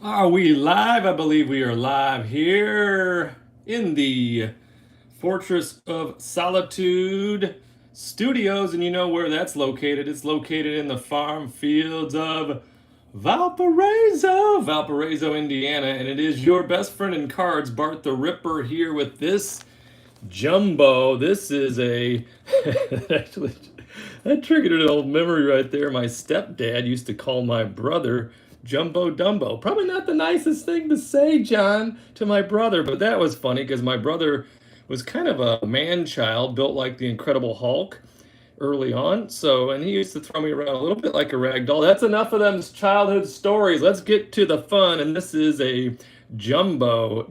Are we live? I believe we are live here in the Fortress of Solitude studios, and you know where that's located. It's located in the farm fields of Valparaiso, Indiana, and it is your best friend in cards, Bart the Ripper, here with this jumbo. This is a actually that triggered an old memory right there. My stepdad used to call my brother Jumbo Dumbo. Probably not the nicest thing to say, John, to my brother, but that was funny because my brother was kind of a man child, built like the Incredible Hulk early on. So, and he used to throw me around a little bit like a rag doll. That's enough of them childhood stories. Let's get to the fun. And this is a jumbo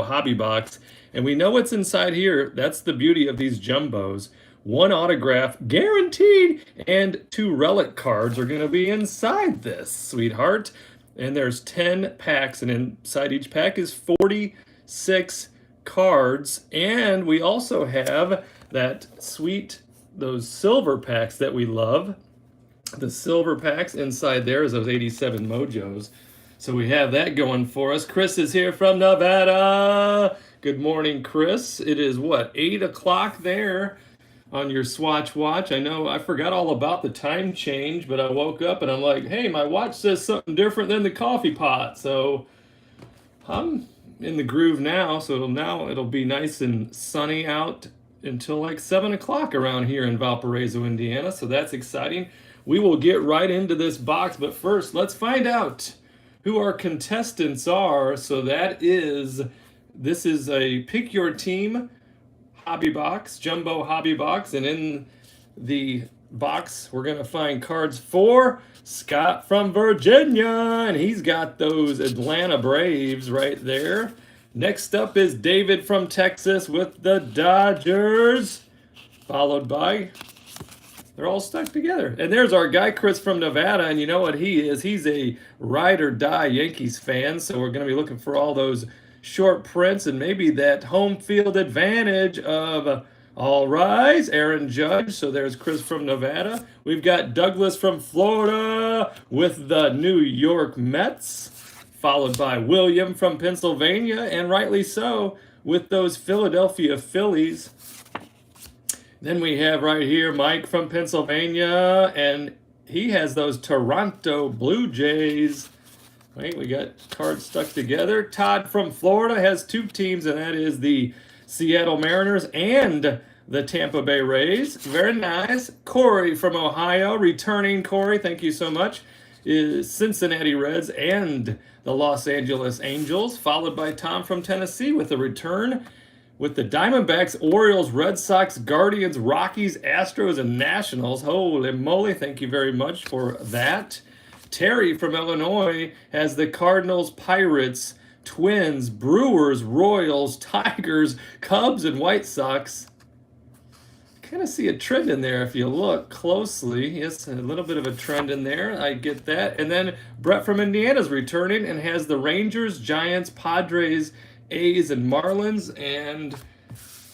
hobby box. And we know what's inside here. That's the beauty of these jumbos. One autograph guaranteed, and two relic cards are going to be inside this, sweetheart. And there's 10 packs, and inside each pack is 46 cards. And we also have that sweet, those silver packs that we love. The silver packs inside there is those 87 mojos. So we have that going for us. Chris is here from Nevada. Good morning, Chris. It is what, 8 o'clock there on your Swatch watch. I know I forgot all about the time change, but I woke up and I'm like, hey, my watch says something different than the coffee pot. So I'm in the groove now. So now it'll be nice and sunny out until like 7 o'clock around here in Valparaiso, Indiana. So that's exciting. We will get right into this box, but first let's find out who our contestants are. So this is a pick your team hobby box, jumbo hobby box, and in the box we're gonna find cards for Scott from Virginia, and he's got those Atlanta Braves right there. Next up is David from Texas with the Dodgers, followed by, they're all stuck together. And there's our guy, Chris from Nevada, and you know what he is? He's a ride or die Yankees fan, so we're going to be looking for all those short prints and maybe that home field advantage of all rise, Aaron Judge. So there's Chris from Nevada. We've got Douglas from Florida with the New York Mets, followed by William from Pennsylvania, and rightly so, with those Philadelphia Phillies. Then we have right here Mike from Pennsylvania, and he has those Toronto Blue Jays. Wait, we got cards stuck together. Todd from Florida has two teams, and that is the Seattle Mariners and the Tampa Bay Rays. Very nice. Corey from Ohio, returning Corey, thank you so much, is Cincinnati Reds and the Los Angeles Angels, followed by Tom from Tennessee with a return with the Diamondbacks, Orioles, Red Sox, Guardians, Rockies, Astros, and Nationals. Holy moly, thank you very much for that. Terry from Illinois has the Cardinals, Pirates, Twins, Brewers, Royals, Tigers, Cubs, and White Sox. Kind of see a trend in there if you look closely. Yes, a little bit of a trend in there. I get that. And then Brett from Indiana's returning and has the Rangers, Giants, Padres, A's, and Marlins. And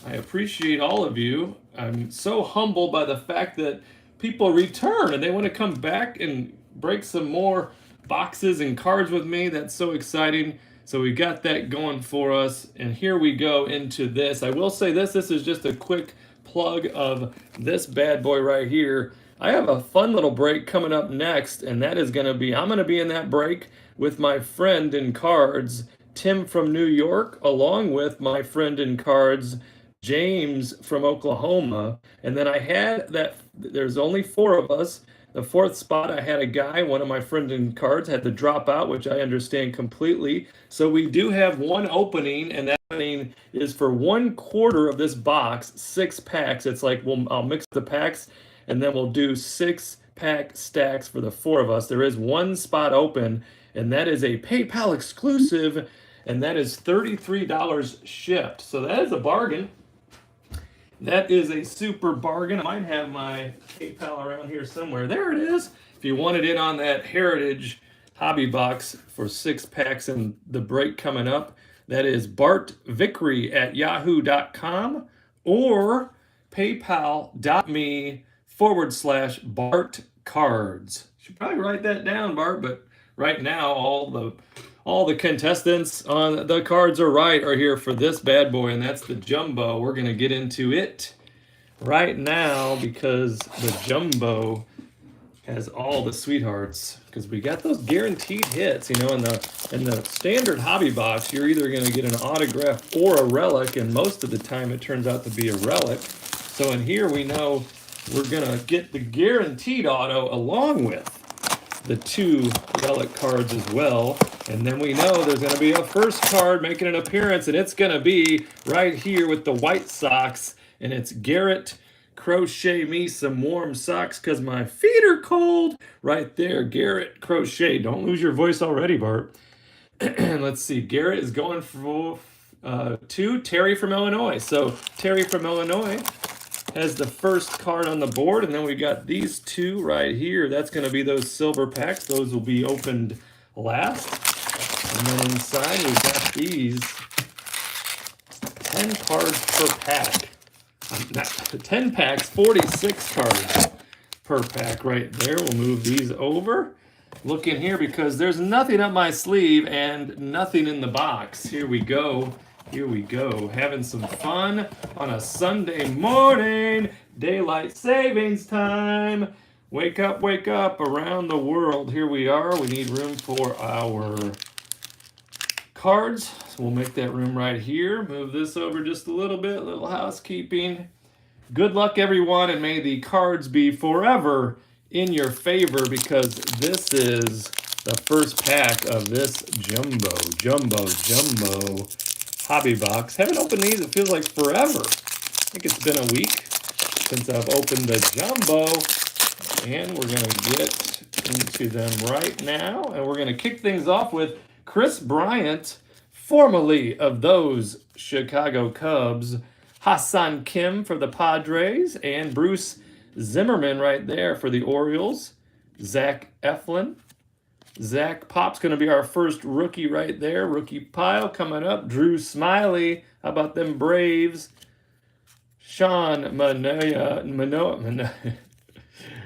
I appreciate all of you. I'm so humbled by the fact that people return and they want to come back and break some more boxes and cards with me. That's so exciting. So we got that going for us. And here we go into this. I will say this is just a quick plug of this bad boy right here. I have a fun little break coming up next, and that is going to be, I'm going to be in that break with my friend in cards, Tim from New York, along with my friend in cards, James from Oklahoma. And then I had that, there's only 4 of us. The 4th spot, I had a guy, one of my friends in cards, had to drop out, which I understand completely. So we do have one opening, and that opening is for 1/4 of this box, 6 packs. It's like, I'll mix the packs, and then we'll do 6-pack stacks for the 4 of us. There is one spot open, and that is a PayPal exclusive, and that is $33 shipped. So that is a bargain. That is a super bargain. I might have my PayPal around here somewhere. There it is. If you wanted in on that Heritage hobby box for 6 packs and the break coming up, that is bartvickery@yahoo.com or paypal.me/BartCards. Should probably write that down, Bart, but right now, all the contestants on the cards are right are here for this bad boy, and that's the jumbo. We're gonna get into it right now because the jumbo has all the sweethearts, because we got those guaranteed hits. You know, in the standard hobby box, you're either going to get an autograph or a relic, and most of the time it turns out to be a relic. So in here we know we're going to get the guaranteed auto along with the 2 relic cards as well. And then we know there's going to be a first card making an appearance, and it's going to be right here with the White Sox, and it's Garrett. Crochet me some warm socks because my feet are cold. Right there, Garrett Crochet. Don't lose your voice already, Bart. Let's see. Garrett is going for 2. Terry from Illinois. So Terry from Illinois has the first card on the board, and then we got these 2 right here. That's going to be those silver packs. Those will be opened last. And then inside we've got these 10 cards per pack. 10 packs, 46 cards per pack right there. We'll move these over. Look in here because there's nothing up my sleeve and nothing in the box. Here we go. Here we go. Having some fun on a Sunday morning. Daylight savings time. Wake up around the world. Here we are. We need room for our cards. So we'll make that room right here. Move this over just a little bit. Little housekeeping. Good luck, everyone, and may the cards be forever in your favor, because this is the first pack of this jumbo hobby box. Haven't opened these. It feels like forever. I think it's been a week since I've opened the jumbo, and we're going to get into them right now, and we're going to kick things off with Chris Bryant, formerly of those Chicago Cubs, Hassan Kim for the Padres, and Bruce Zimmerman right there for the Orioles. Zach Eflin. Zach Pop's going to be our first rookie right there. Rookie pile coming up. Drew Smiley. How about them Braves? Sean Manoa.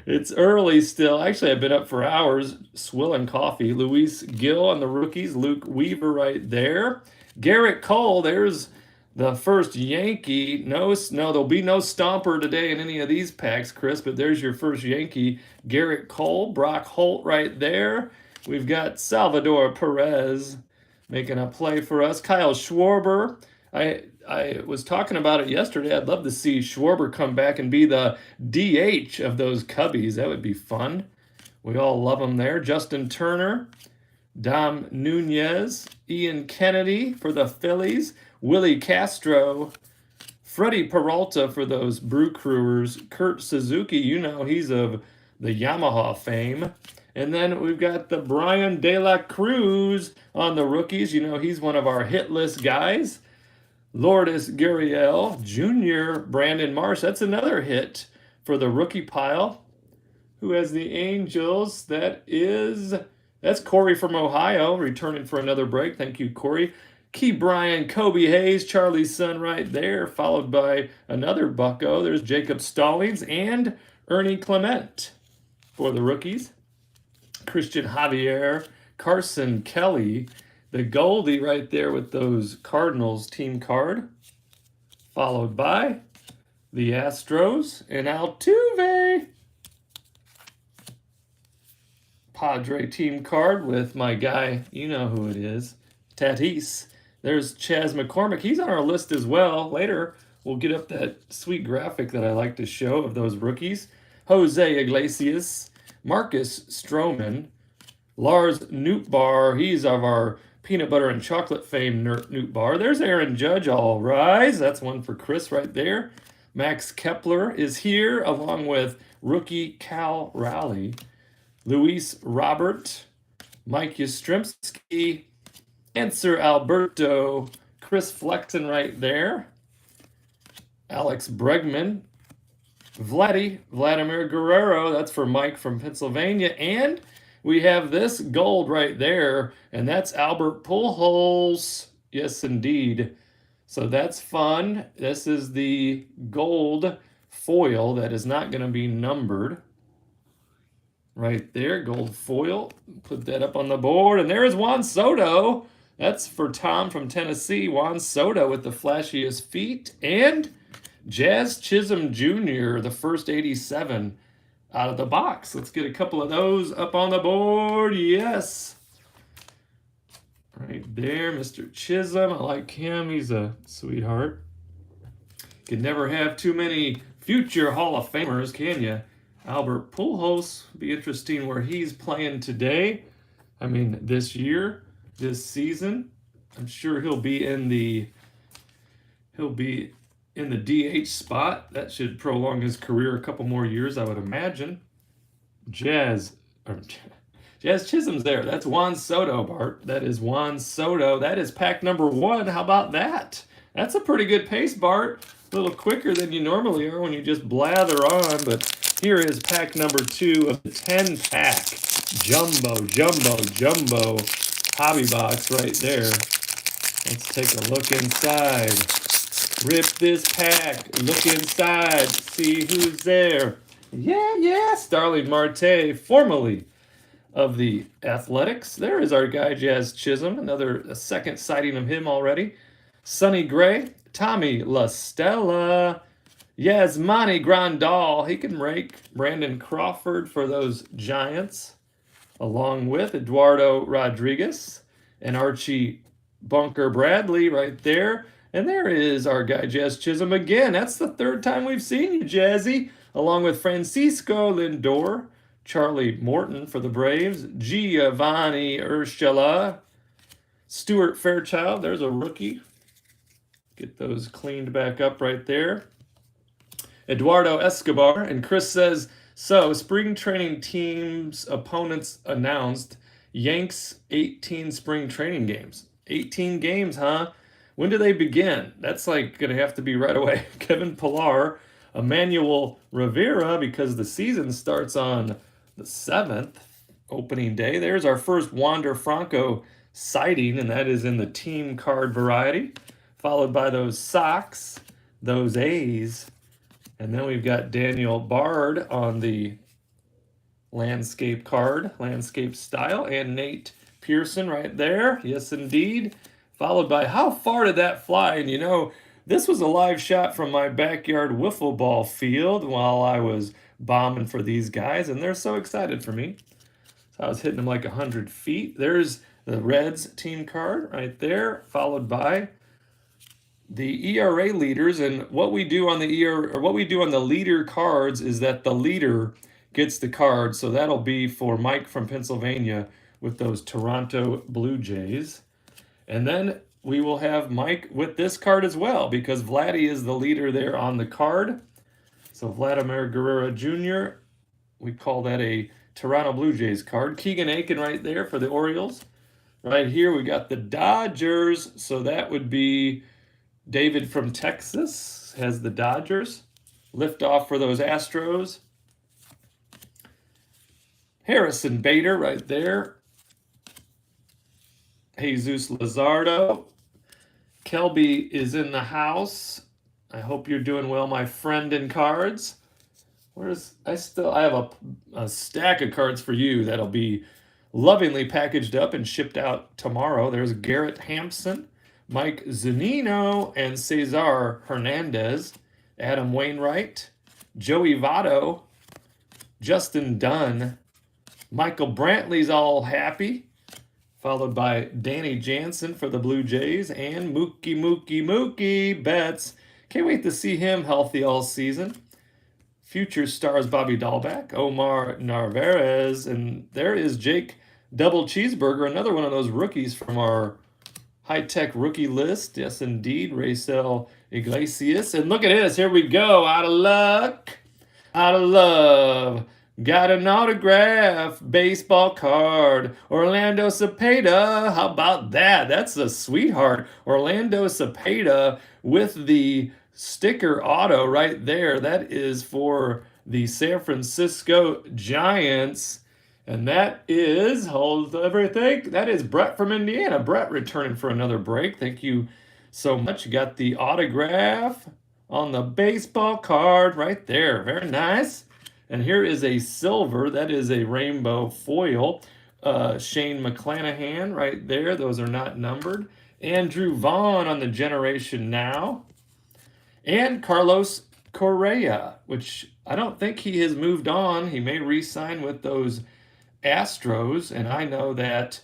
It's early still. Actually, I've been up for hours swilling coffee. Luis Gill on the rookies. Luke Weaver right there. Garrett Cole. There's the first Yankee. No, there'll be no Stomper today in any of these packs, Chris, but there's your first Yankee. Garrett Cole. Brock Holt right there. We've got Salvador Perez making a play for us. Kyle Schwarber. I was talking about it yesterday. I'd love to see Schwarber come back and be the DH of those Cubbies. That would be fun. We all love him there. Justin Turner, Dom Nunez, Ian Kennedy for the Phillies, Willie Castro, Freddie Peralta for those Brew Crewers, Kurt Suzuki, you know he's of the Yamaha fame. And then we've got the Brian De La Cruz on the rookies. You know he's one of our hit list guys. Lourdes Gurriel Jr., Brandon Marsh. That's another hit for the rookie pile. Who has the Angels? That's Corey from Ohio, returning for another break. Thank you, Corey. Key Bryan, Kobe Hayes, Charlie's son right there, followed by another bucko. There's Jacob Stallings and Ernie Clement for the rookies. Christian Javier, Carson Kelly, the Goldie right there with those Cardinals team card, followed by the Astros and Altuve. Padre team card with my guy, you know who it is, Tatis. There's Chaz McCormick. He's on our list as well. Later, we'll get up that sweet graphic that I like to show of those rookies. Jose Iglesias, Marcus Stroman, Lars Nootbaar. He's of our peanut butter and chocolate fame, Nootbaar. There's Aaron Judge. All rise. That's one for Chris right there. Max Kepler is here, along with rookie Cal Raleigh. Luis Robert, Mike Yastrzemski, Answer Alberto, Chris Flexen right there, Alex Bregman, Vladimir Guerrero, that's for Mike from Pennsylvania, and we have this gold right there, and that's Albert Pujols. Yes, indeed. So that's fun. This is the gold foil that is not going to be numbered. right there, gold foil. Put that up on the board. And there's Juan Soto. That's for Tom from Tennessee. Juan Soto with the flashiest feet. And Jazz Chisholm Jr., the first 87 out of the box. Let's get a couple of those up on the board. Yes. Right there, Mr. Chisholm. I like him. He's a sweetheart. Can never have too many future Hall of Famers, can you? Albert Pujols, be interesting where he's playing today. I mean, this year, this season. I'm sure he'll be in the DH spot. That should prolong his career a couple more years, I would imagine. Jazz Chisholm's there. That's Juan Soto, Bart. That is Juan Soto. That is pack number 1. How about that? That's a pretty good pace, Bart. A little quicker than you normally are when you just blather on, but here is pack number 2 of the 10-pack jumbo hobby box right there. Let's take a look inside. Rip this pack, look inside, see who's there. Yeah, Starling Marte, formerly of the Athletics. There is our guy, Jazz Chisholm, a second sighting of him already. Sonny Gray, Tommy La Stella, Yasmani Grandal, he can rake. Brandon Crawford for those Giants, along with Eduardo Rodriguez and Archie Bunker Bradley right there. And there is our guy, Jazz Chisholm again. That's the 3rd time we've seen you, Jazzy, along with Francisco Lindor, Charlie Morton for the Braves, Giovanni Urshela, Stuart Fairchild, there's a rookie. Get those cleaned back up right there. Eduardo Escobar, and Chris says, so spring training teams opponents announced Yanks 18 spring training games. 18 games, huh? When do they begin? That's like going to have to be right away. Kevin Pillar, Emmanuel Rivera, because the season starts on the 7th, opening day. There's our first Wander Franco sighting, and that is in the team card variety, followed by those Sox, those A's, and then we've got Daniel Bard on the landscape card, landscape style, and Nate Pearson right there. Yes, indeed. Followed by, how far did that fly? And you know, this was a live shot from my backyard wiffle ball field while I was bombing for these guys, and they're so excited for me. So I was hitting them like 100 feet. There's the Reds team card right there, followed by the ERA leaders. And what we do on the leader cards is that the leader gets the card. So that'll be for Mike from Pennsylvania with those Toronto Blue Jays. And then we will have Mike with this card as well, because Vladdy is the leader there on the card. So Vladimir Guerrero Jr., we call that a Toronto Blue Jays card. Keegan Aiken right there for the Orioles. Right here we got the Dodgers, so that would be David from Texas has the Dodgers. Liftoff for those Astros. Harrison Bader right there. Jesus Luzardo. Kelby is in the house. I hope you're doing well, my friend in cards. I have a stack of cards for you that'll be lovingly packaged up and shipped out tomorrow. There's Garrett Hampson, Mike Zunino, and Cesar Hernandez, Adam Wainwright, Joey Votto, Justin Dunn, Michael Brantley's all happy, followed by Danny Jansen for the Blue Jays, and Mookie Betts. Can't wait to see him healthy all season. Future stars Bobby Dahlbeck, Omar Narvaez, and there is Jake Double Cheeseburger, another one of those rookies from our high-tech rookie list. Yes, indeed, Raisel Iglesias. And look at this. Here we go. Out of luck. Out of love. Got an autograph baseball card. Orlando Cepeda. How about that? That's a sweetheart. Orlando Cepeda with the sticker auto right there. That is for the San Francisco Giants. And that is, hold everything, that is Brett from Indiana. Brett returning for another break. Thank you so much. You got the autograph on the baseball card right there. Very nice. And here is a silver. That is a rainbow foil. Shane McClanahan right there. Those are not numbered. Andrew Vaughn on the Generation Now. And Carlos Correa, which I don't think he has moved on. He may re-sign with those Astros, and I know that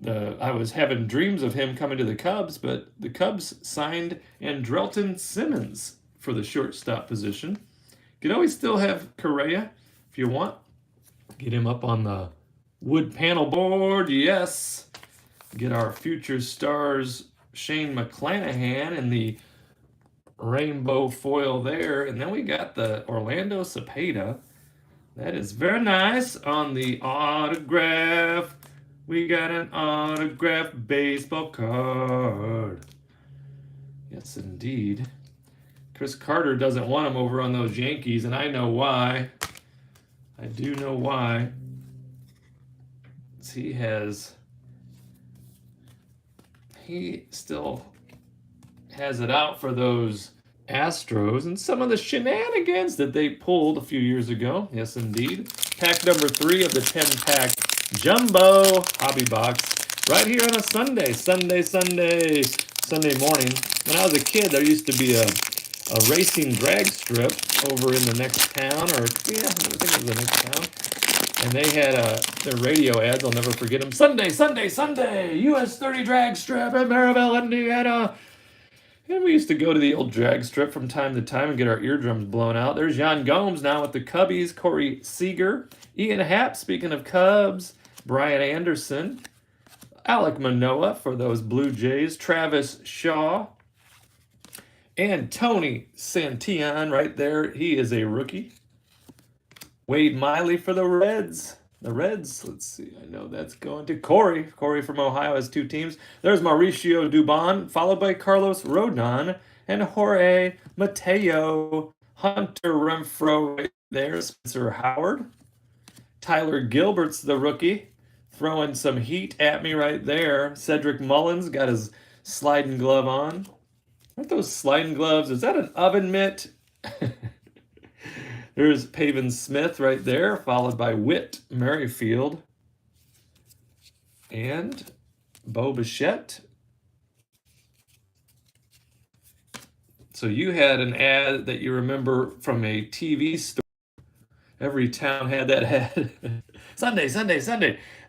I was having dreams of him coming to the Cubs, but the Cubs signed Andrelton Simmons for the shortstop position. You can always still have Correa if you want. Get him up on the wood panel board, yes. Get our future stars Shane McClanahan in the rainbow foil there. And then we got the Orlando Cepeda. That is very nice on the autograph. We got an autographed baseball card. Yes, indeed. Chris Carter doesn't want him over on those Yankees, and I know why. I do know why. He still has it out for those Astros and some of the shenanigans that they pulled a few years ago. Yes, indeed. Pack number 3 of the 10-pack Jumbo Hobby Box right here on a Sunday morning. When I was a kid, there used to be a racing drag strip over in the next town, or yeah, I think it was the next town. And they had their radio ads. I'll never forget them. Sunday, US 30 drag strip in Maryville, Indiana. And we used to go to the old drag strip from time to time and get our eardrums blown out. There's Jan Gomes now with the Cubbies, Corey Seager, Ian Happ, speaking of Cubs, Bryant Anderson, Alek Manoah for those Blue Jays, Travis Shaw, and Tony Santillan right there. He is a rookie. Wade Miley for the Reds. The Reds, let's see, I know that's going to Corey. Corey from Ohio has 2 teams. There's Mauricio Dubon, followed by Carlos Rodon and Jorge Mateo. Hunter Renfroe right there. Spencer Howard. Tyler Gilbert's the rookie, throwing some heat at me right there. Cedric Mullins got his sliding glove on. Aren't those sliding gloves? Is that an oven mitt? There's Pavin Smith right there, followed by Whit Merrifield and Bo Bichette. So you had an ad that you remember from a TV store. Every town had that ad. Sunday.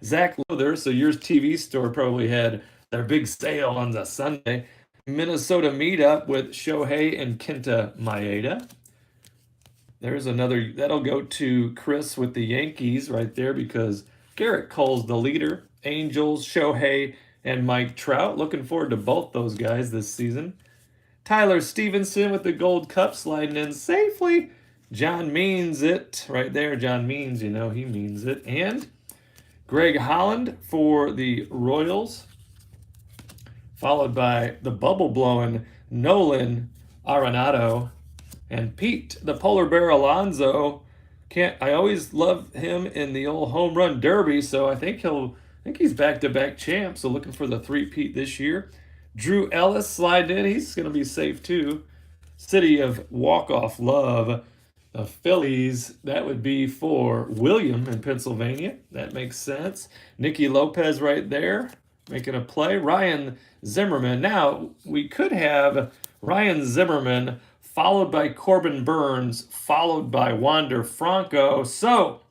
Zach Luther, so your TV store probably had their big sale on the Sunday. Minnesota meetup with Shohei and Kenta Maeda. There's another, that'll go to Chris with the Yankees right there because Garrett Cole's the leader. Angels, Shohei, and Mike Trout. Looking forward to both those guys this season. Tyler Stevenson with the gold cup sliding in safely. John Means it right there. John Means, you know, he means it. And Greg Holland for the Royals, followed by the bubble-blowing Nolan Arenado. And Pete, the Polar Bear Alonso, I always love him in the old home run derby, so I think he's back-to-back champ, so looking for the three-peat this year. Drew Ellis sliding in, he's going to be safe too. City of Walk-Off Love, the Phillies, that would be for William in Pennsylvania. That makes sense. Nicky Lopez right there, making a play. Ryan Zimmerman. Now, we could have Ryan Zimmerman followed by Corbin Burns, followed by Wander Franco. So,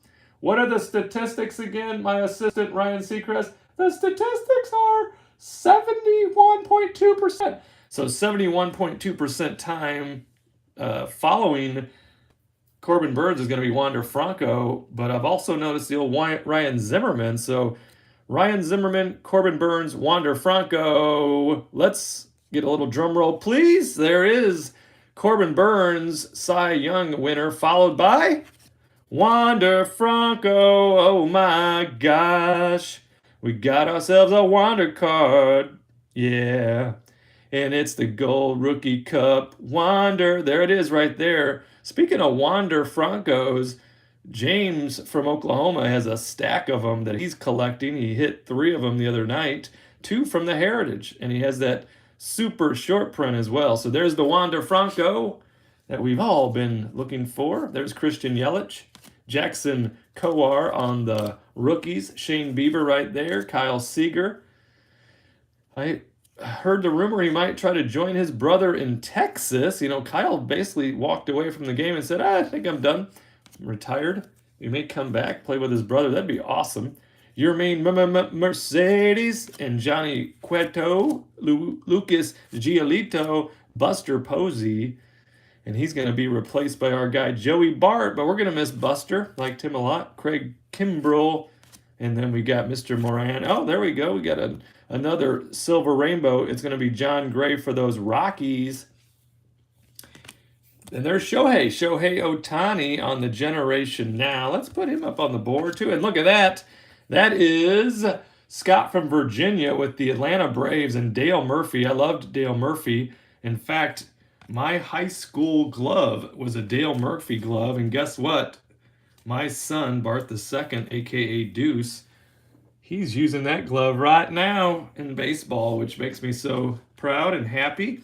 what are the statistics again, my assistant Ryan Seacrest? The statistics are 71.2%. So 71.2% time following Corbin Burns is going to be Wander Franco, but I've also noticed the old Ryan Zimmerman. So Ryan Zimmerman, Corbin Burns, Wander Franco. Let's get a little drum roll, please. There is Corbin Burns, Cy Young winner, followed by Wander Franco. Oh my gosh. We got ourselves a Wander card. Yeah. And it's the Gold Rookie Cup Wander. There it is right there. Speaking of Wander Francos, James from Oklahoma has a stack of them that he's collecting. He hit 3 of them the other night, 2 from the Heritage, and he has that super short print as well. So there's the Wander Franco. that we've all been looking for. There's Christian Yelich, Jackson Kowar on the rookies, Shane Bieber right there, Kyle Seager. I heard the rumor he might try to join his brother in Texas. You know, Kyle basically walked away from the game and said, I think I'm done. I'm retired. He may come back, play with his brother. That'd be awesome. Yermaine Mercedes and Johnny Cueto, Lucas Giolito, Buster Posey. And he's going to be replaced by our guy Joey Bart, but we're going to miss Buster. Liked him a lot. Craig Kimbrell. And then we got Mr. Moran. Oh, there we go. We got another silver rainbow. It's going to be John Gray for those Rockies. And there's Shohei Ohtani on the Generation Now. Let's put him up on the board too. And look at that. That is Scott from Virginia with the Atlanta Braves and Dale Murphy. I loved Dale Murphy. In fact, my high school glove was a Dale Murphy glove. And guess what? My son, Bart II, a.k.a. Deuce, he's using that glove right now in baseball, which makes me so proud and happy.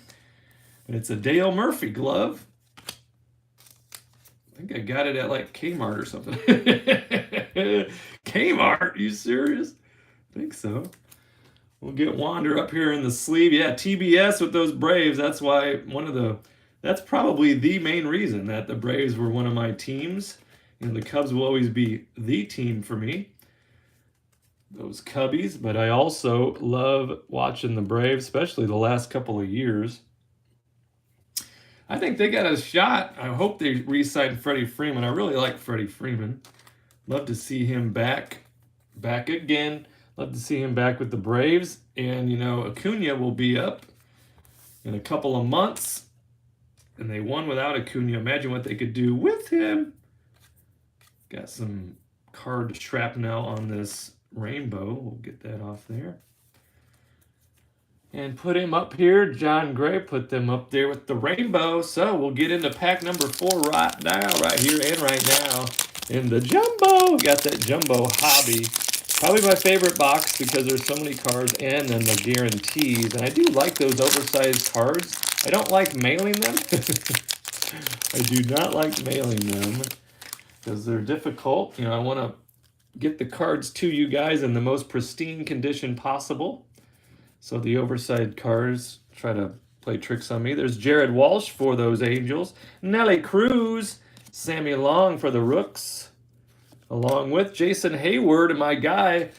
And it's a Dale Murphy glove. I think I got it at like Kmart or something. Kmart? You serious? I think so. We'll get Wander up here in the sleeve. Yeah, TBS with those Braves. That's why that's probably the main reason that the Braves were one of my teams. And the Cubs will always be the team for me. Those Cubbies. But I also love watching the Braves, especially the last couple of years. I think they got a shot. I hope they re-sign Freddie Freeman. I really like Freddie Freeman. Love to see him back again. Love to see him back with the Braves. And, you know, Acuna will be up in a couple of months. And they won without Acuna. Imagine what they could do with him. Got some card shrapnel on this rainbow. We'll get that off there. And put him up here. John Gray put them up there with the rainbow. So we'll get into pack number 4 right now, right here and right now. In the jumbo. Got that jumbo hobby. Probably my favorite box because there's so many cards and then the guarantees. And I do like those oversized cards. I don't like mailing them. I do not like mailing them because they're difficult. You know, I want to get the cards to you guys in the most pristine condition possible. So the oversized cards try to play tricks on me. There's Jared Walsh for those Angels. Nelly Cruz. Sammy Long for the Rooks. Along with Jason Hayward and my guy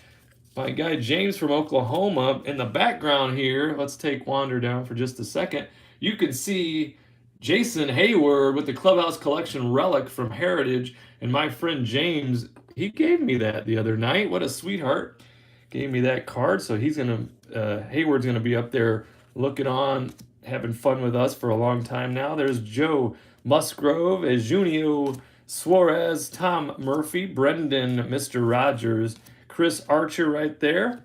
James from Oklahoma. In the background here, let's take Wander down for just a second. You can see Jason Hayward with the Clubhouse Collection relic from Heritage. And my friend James, he gave me that the other night. What a sweetheart. Gave me that card. So Hayward's going to be up there looking on, having fun with us for a long time now. There's Joe Musgrove, Eugenio Suarez, Tom Murphy, Brendan, Mr. Rogers, Chris Archer right there,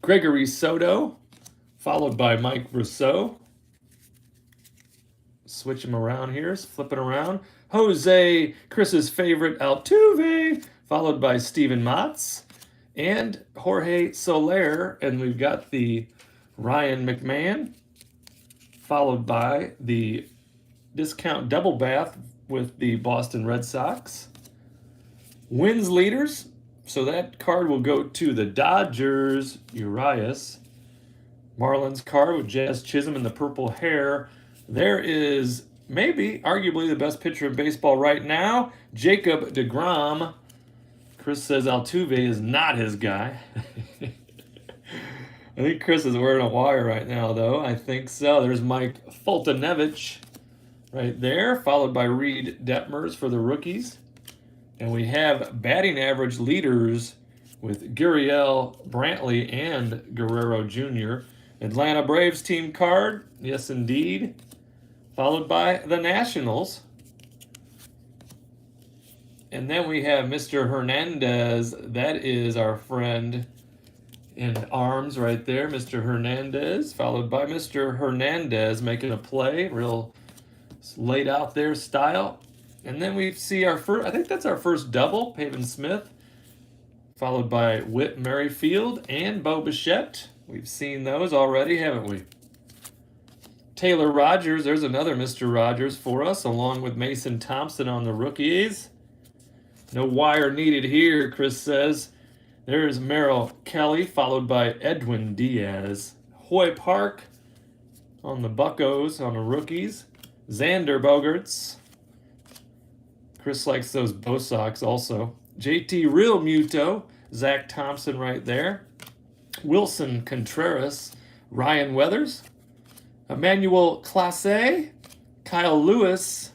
Gregory Soto, followed by Mike Rousseau. Switch him around here, flipping around. Jose, Chris's favorite, Altuve, followed by Steven Matz, and Jorge Soler. And we've got the Ryan McMahon, followed by the discount double bath with the Boston Red Sox. Wins leaders. So that card will go to the Dodgers, Urias. Marlins card with Jazz Chisholm and the purple hair. There is maybe, arguably, the best pitcher in baseball right now, Jacob deGrom. Chris says Altuve is not his guy. I think Chris is wearing a wire right now, though. I think so. There's Mike Foltenevich right there, followed by Reed Detmers for the rookies. And we have batting average leaders with Gurriel, Brantley, and Guerrero Jr. Atlanta Braves team card, yes indeed, followed by the Nationals. And then we have Mr. Hernandez. That is our friend in arms right there, Mr. Hernandez, followed by Mr. Hernandez making a play, real laid out there style. And then we see our first, I think that's our first double, Pavin Smith, followed by Whit Merrifield and Bo Bichette. We've seen those already, haven't we? Taylor Rogers, there's another Mr. Rogers for us, along with Mason Thompson on the rookies. No wire needed here, Chris says. There's Merrill Kelly, followed by Edwin Diaz. Hoy Park on the Buccos, on the rookies. Xander Bogaerts. Chris likes those Bo Sox also. JT Real Muto. Zach Thompson right there. Wilson Contreras. Ryan Weathers. Emmanuel Clase. Kyle Lewis.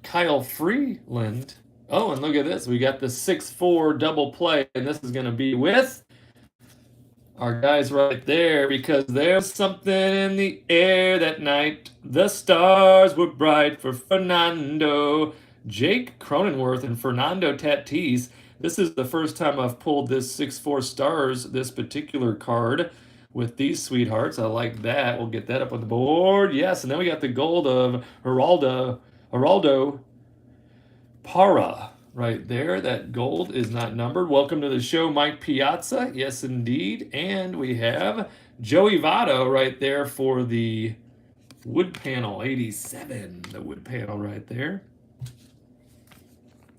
Kyle Freeland. Oh, and look at this. We got the 6-4 double play, and this is going to be with our guys right there, because there's something in the air that night. The stars were bright for Fernando. Jake Cronenworth and Fernando Tatis. This is the first time I've pulled this 6-4 stars, this particular card, with these sweethearts. I like that. We'll get that up on the board. Yes, and then we got the gold of Geraldo Parra right there. That gold is not numbered. Welcome to the show, Mike Piazza. Yes, indeed. And we have Joey Votto right there for the wood panel, 87. The wood panel right there.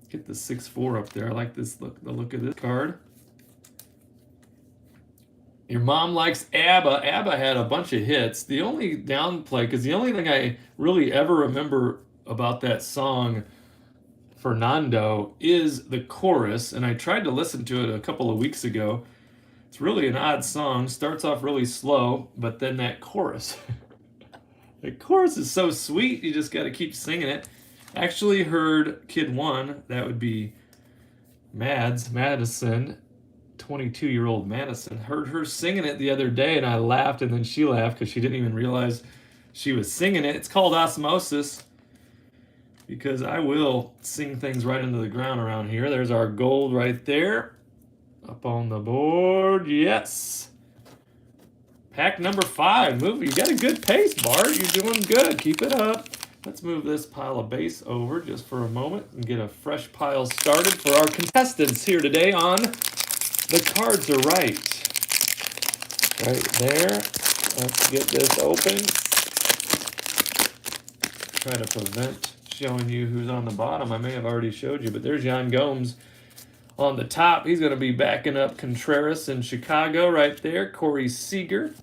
Get the 6-4 up there. I like this look. The look of this card. Your mom likes ABBA. ABBA had a bunch of hits. The only downplay, because the only thing I really ever remember about that song, Fernando, is the chorus, and I tried to listen to it a couple of weeks ago. It's really an odd song. Starts off really slow, but then that chorus. The chorus is so sweet, you just got to keep singing it. Actually heard Kid 1, that would be Madison, 22-year-old Madison. Heard her singing it the other day, and I laughed, and then she laughed because she didn't even realize she was singing it. It's called Osmosis, because I will sing things right into the ground around here. There's our gold right there. Up on the board. Yes. Pack number 5. Move. You got a good pace, Bart. You're doing good. Keep it up. Let's move this pile of base over just for a moment and get a fresh pile started for our contestants here today on The Cards Are Right. Right there. Let's get this open. Try to prevent showing you who's on the bottom. I may have already showed you, but there's Yan Gomes on the top. He's going to be backing up Contreras in Chicago right there. Corey Seager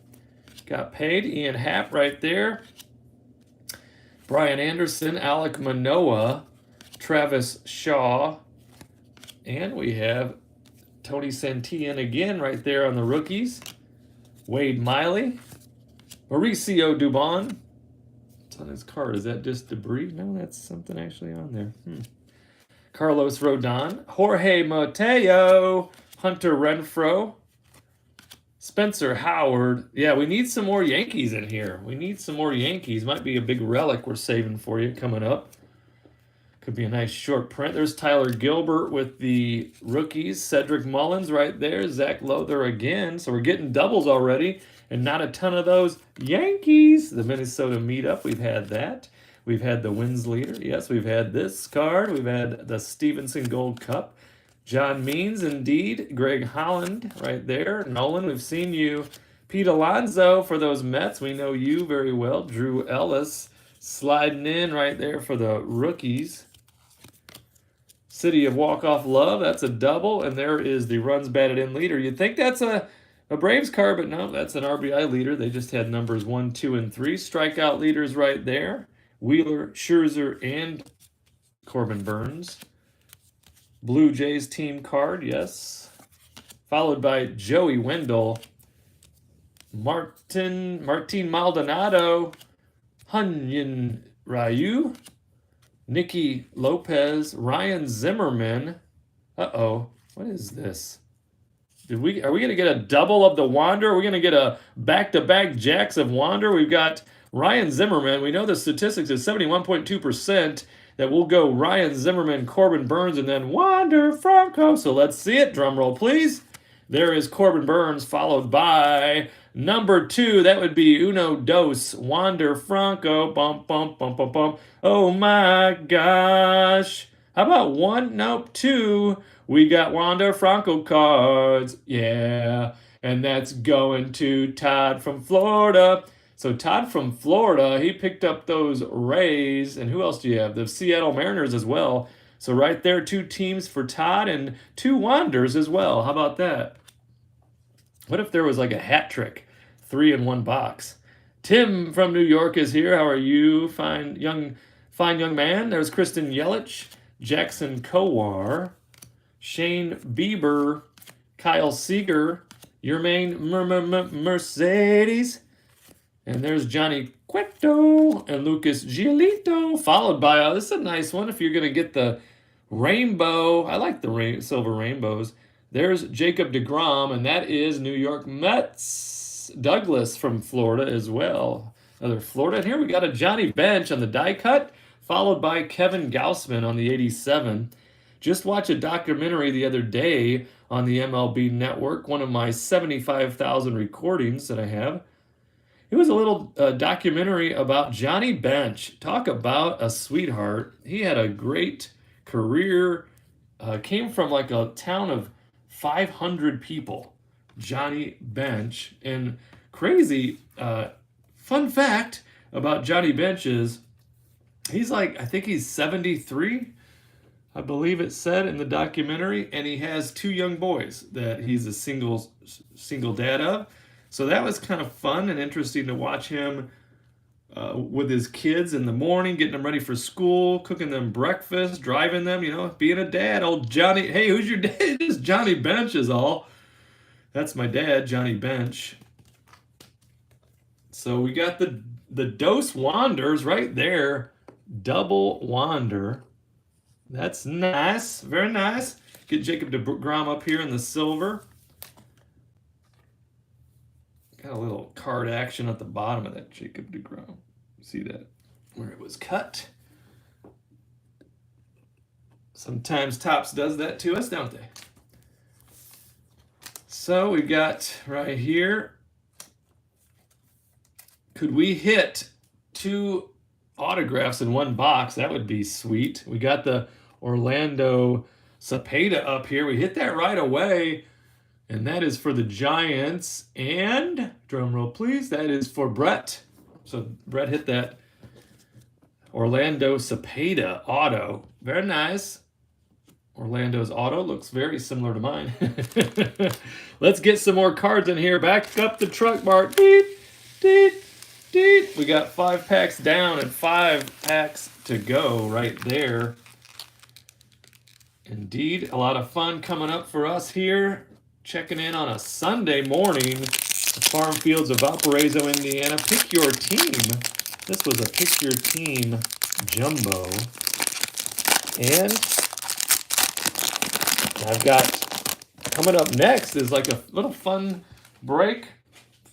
got paid. Ian Happ right there. Brian Anderson, Alec Manoah, Travis Shaw, and we have Tony Santillan again right there on the rookies. Wade Miley, Mauricio Dubon. What's on his card? Is that just debris? No, that's something actually on there. Carlos Rodon, Jorge Mateo, Hunter Renfroe, Spencer Howard. Yeah, we need some more Yankees in here. We need some more Yankees. Might be a big relic we're saving for you coming up. Could be a nice short print. There's Tyler Gilbert with the rookies. Cedric Mullins right there. Zach Lowther again. So we're getting doubles already. And not a ton of those Yankees. The Minnesota meetup, we've had that. We've had the wins leader. Yes, we've had this card. We've had the Stevenson Gold Cup. John Means, indeed. Greg Holland right there. Nolan, we've seen you. Pete Alonso for those Mets. We know you very well. Drew Ellis sliding in right there for the rookies. City of Walk-Off Love, that's a double. And there is the runs batted in leader. You'd think that's a Braves card, but no, that's an RBI leader. They just had numbers 1, 2, and 3. Strikeout leaders right there. Wheeler, Scherzer, and Corbin Burns. Blue Jays team card, yes. Followed by Joey Wendell, Martin Maldonado, Hunyin Ryu, Nicky Lopez, Ryan Zimmerman. Uh-oh, what is this? Are we going to get a double of the Wander? Are we going to get a back-to-back jacks of Wander? We've got Ryan Zimmerman. We know the statistics is 71.2%. That will go Ryan Zimmerman, Corbin Burns, and then Wander Franco. So let's see it. Drum roll, please. There is Corbin Burns, followed by number 2. That would be Uno Dos, Wander Franco. Bump, bump, bump, bump, bump. Oh my gosh. How about 1? Nope, 2. We got Wander Franco cards. Yeah. And that's going to Todd from Florida. So Todd from Florida, he picked up those Rays. And who else do you have? The Seattle Mariners as well. So right there, 2 teams for Todd and 2 Wanders as well. How about that? What if there was like a hat trick? 3 in 1 box. Tim from New York is here. How are you? Fine young man. There's Kristen Yelich, Jackson Kowar, Shane Bieber, Kyle Seager, Yermaine Mercedes, and there's Johnny Cueto and Lucas Giolito, followed by, this is a nice one if you're going to get the rainbow. I like the silver rainbows. There's Jacob deGrom, and that is New York Mets. Douglas from Florida as well. Another Florida. And here we got a Johnny Bench on the die cut, followed by Kevin Gausman on the 87. Just watched a documentary the other day on the MLB Network, one of my 75,000 recordings that I have. It was a little documentary about Johnny Bench. Talk about a sweetheart. He had a great career. Came from like a town of 500 people. Johnny Bench. And crazy fun fact about Johnny Bench is he's like, I think he's 73. I believe it said in the documentary, and he has 2 young boys that he's a single dad of. So that was kind of fun and interesting to watch him with his kids in the morning, getting them ready for school, cooking them breakfast, driving them, being a dad. Old Johnny, hey, who's your dad? It's Johnny Bench is all. That's my dad, Johnny Bench. So we got the Dose Wanders right there. Double Wander. That's nice. Very nice. Get Jacob deGrom up here in the silver. Got a little card action at the bottom of that Jacob deGrom. See that? Where it was cut. Sometimes Topps does that to us, don't they? So we got right here. Could we hit 2 autographs in 1 box? That would be sweet. We got the Orlando Cepeda up here. We hit that right away. And that is for the Giants. And, drum roll please, that is for Brett. So Brett hit that Orlando Cepeda auto. Very nice. Orlando's auto looks very similar to mine. Let's get some more cards in here. Back up the truck, Bart. Deet, deet, deet. We got 5 packs down and 5 packs to go right there. Indeed, a lot of fun coming up for us here. Checking in on a Sunday morning. The Farm Fields of Valparaiso, Indiana. Pick your team. This was a pick your team jumbo. And I've got coming up next is like a little fun break.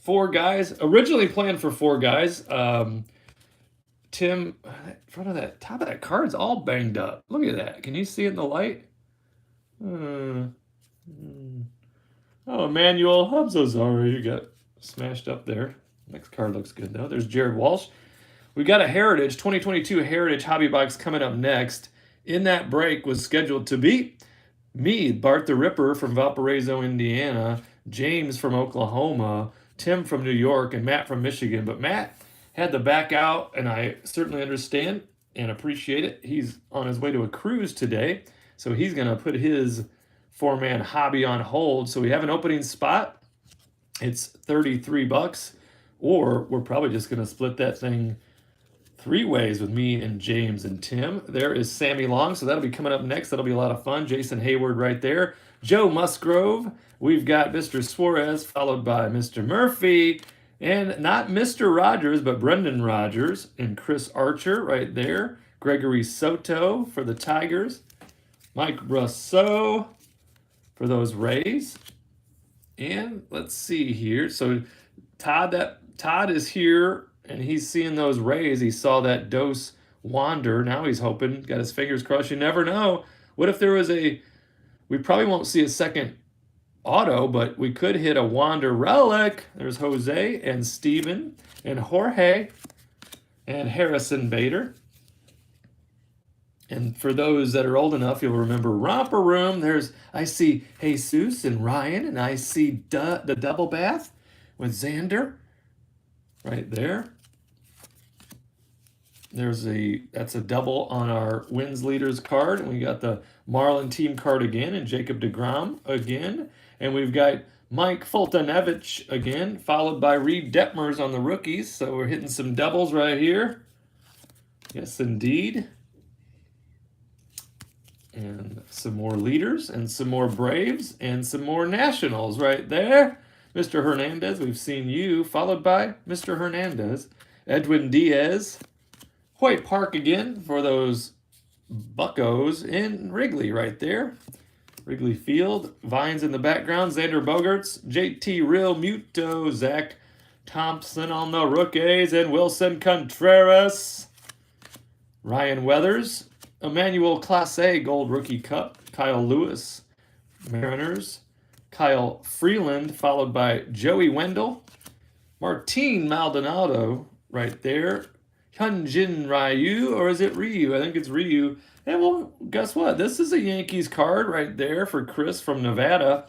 4 guys. Originally planned for 4 guys. Tim, front of that, top of that card's all banged up. Look at that. Can you see it in the light? Oh, Emmanuel, I'm so sorry. You got smashed up there. Next card looks good, though. There's Jared Walsh. We got a Heritage, 2022 Heritage Hobby Box coming up next. In that break was scheduled to be me, Bart the Ripper from Valparaiso, Indiana, James from Oklahoma, Tim from New York, and Matt from Michigan. But Matt had to back out, and I certainly understand and appreciate it. He's on his way to a cruise today, so he's going to put his 4-man hobby on hold. So we have an opening spot. It's $33, or we're probably just going to split that thing 3 ways with me and James and Tim. There is Sammy Long, so that'll be coming up next. That'll be a lot of fun. Jason Hayward right there. Joe Musgrove. We've got Mr. Suarez, followed by Mr. Murphy, and not Mr. Rogers, but Brendan Rogers, and Chris Archer right there. Gregory Soto for the Tigers. Mike Rousseau for those Rays. And let's see here. So Todd is here, and he's seeing those Rays. He saw that Dose Wander. Now he's hoping, got his fingers crossed. You never know. What if there was we probably won't see a second auto, but we could hit a Wander relic. There's Jose and Steven and Jorge and Harrison Bader. And for those that are old enough, you'll remember Romper Room. I see Jesus and Ryan, and I see the Double Bath with Xander. right there. That's a double on our wins leaders card, and we got the Marlin team card again, and Jacob deGrom again, and we've got Mike Foltenevich again, followed by Reed Detmers on the rookies. So we're hitting some doubles right here. Yes, indeed. And some more leaders, and some more Braves, and some more Nationals right there. Mr. Hernandez, we've seen you, followed by Mr. Hernandez, Edwin Diaz, Hoyt Park again for those Buccos in Wrigley right there. Wrigley Field, Vines in the background, Xander Bogaerts, JT Real Muto, Zach Thompson on the rookies, and Wilson Contreras, Ryan Weathers, Emmanuel Clase Gold Rookie Cup, Kyle Lewis, Mariners, Kyle Freeland, followed by Joey Wendell, Martin Maldonado right there, Hyunjin Ryu, or is it Ryu? I think it's Ryu. And well, guess what? This is a Yankees card right there for Chris from Nevada.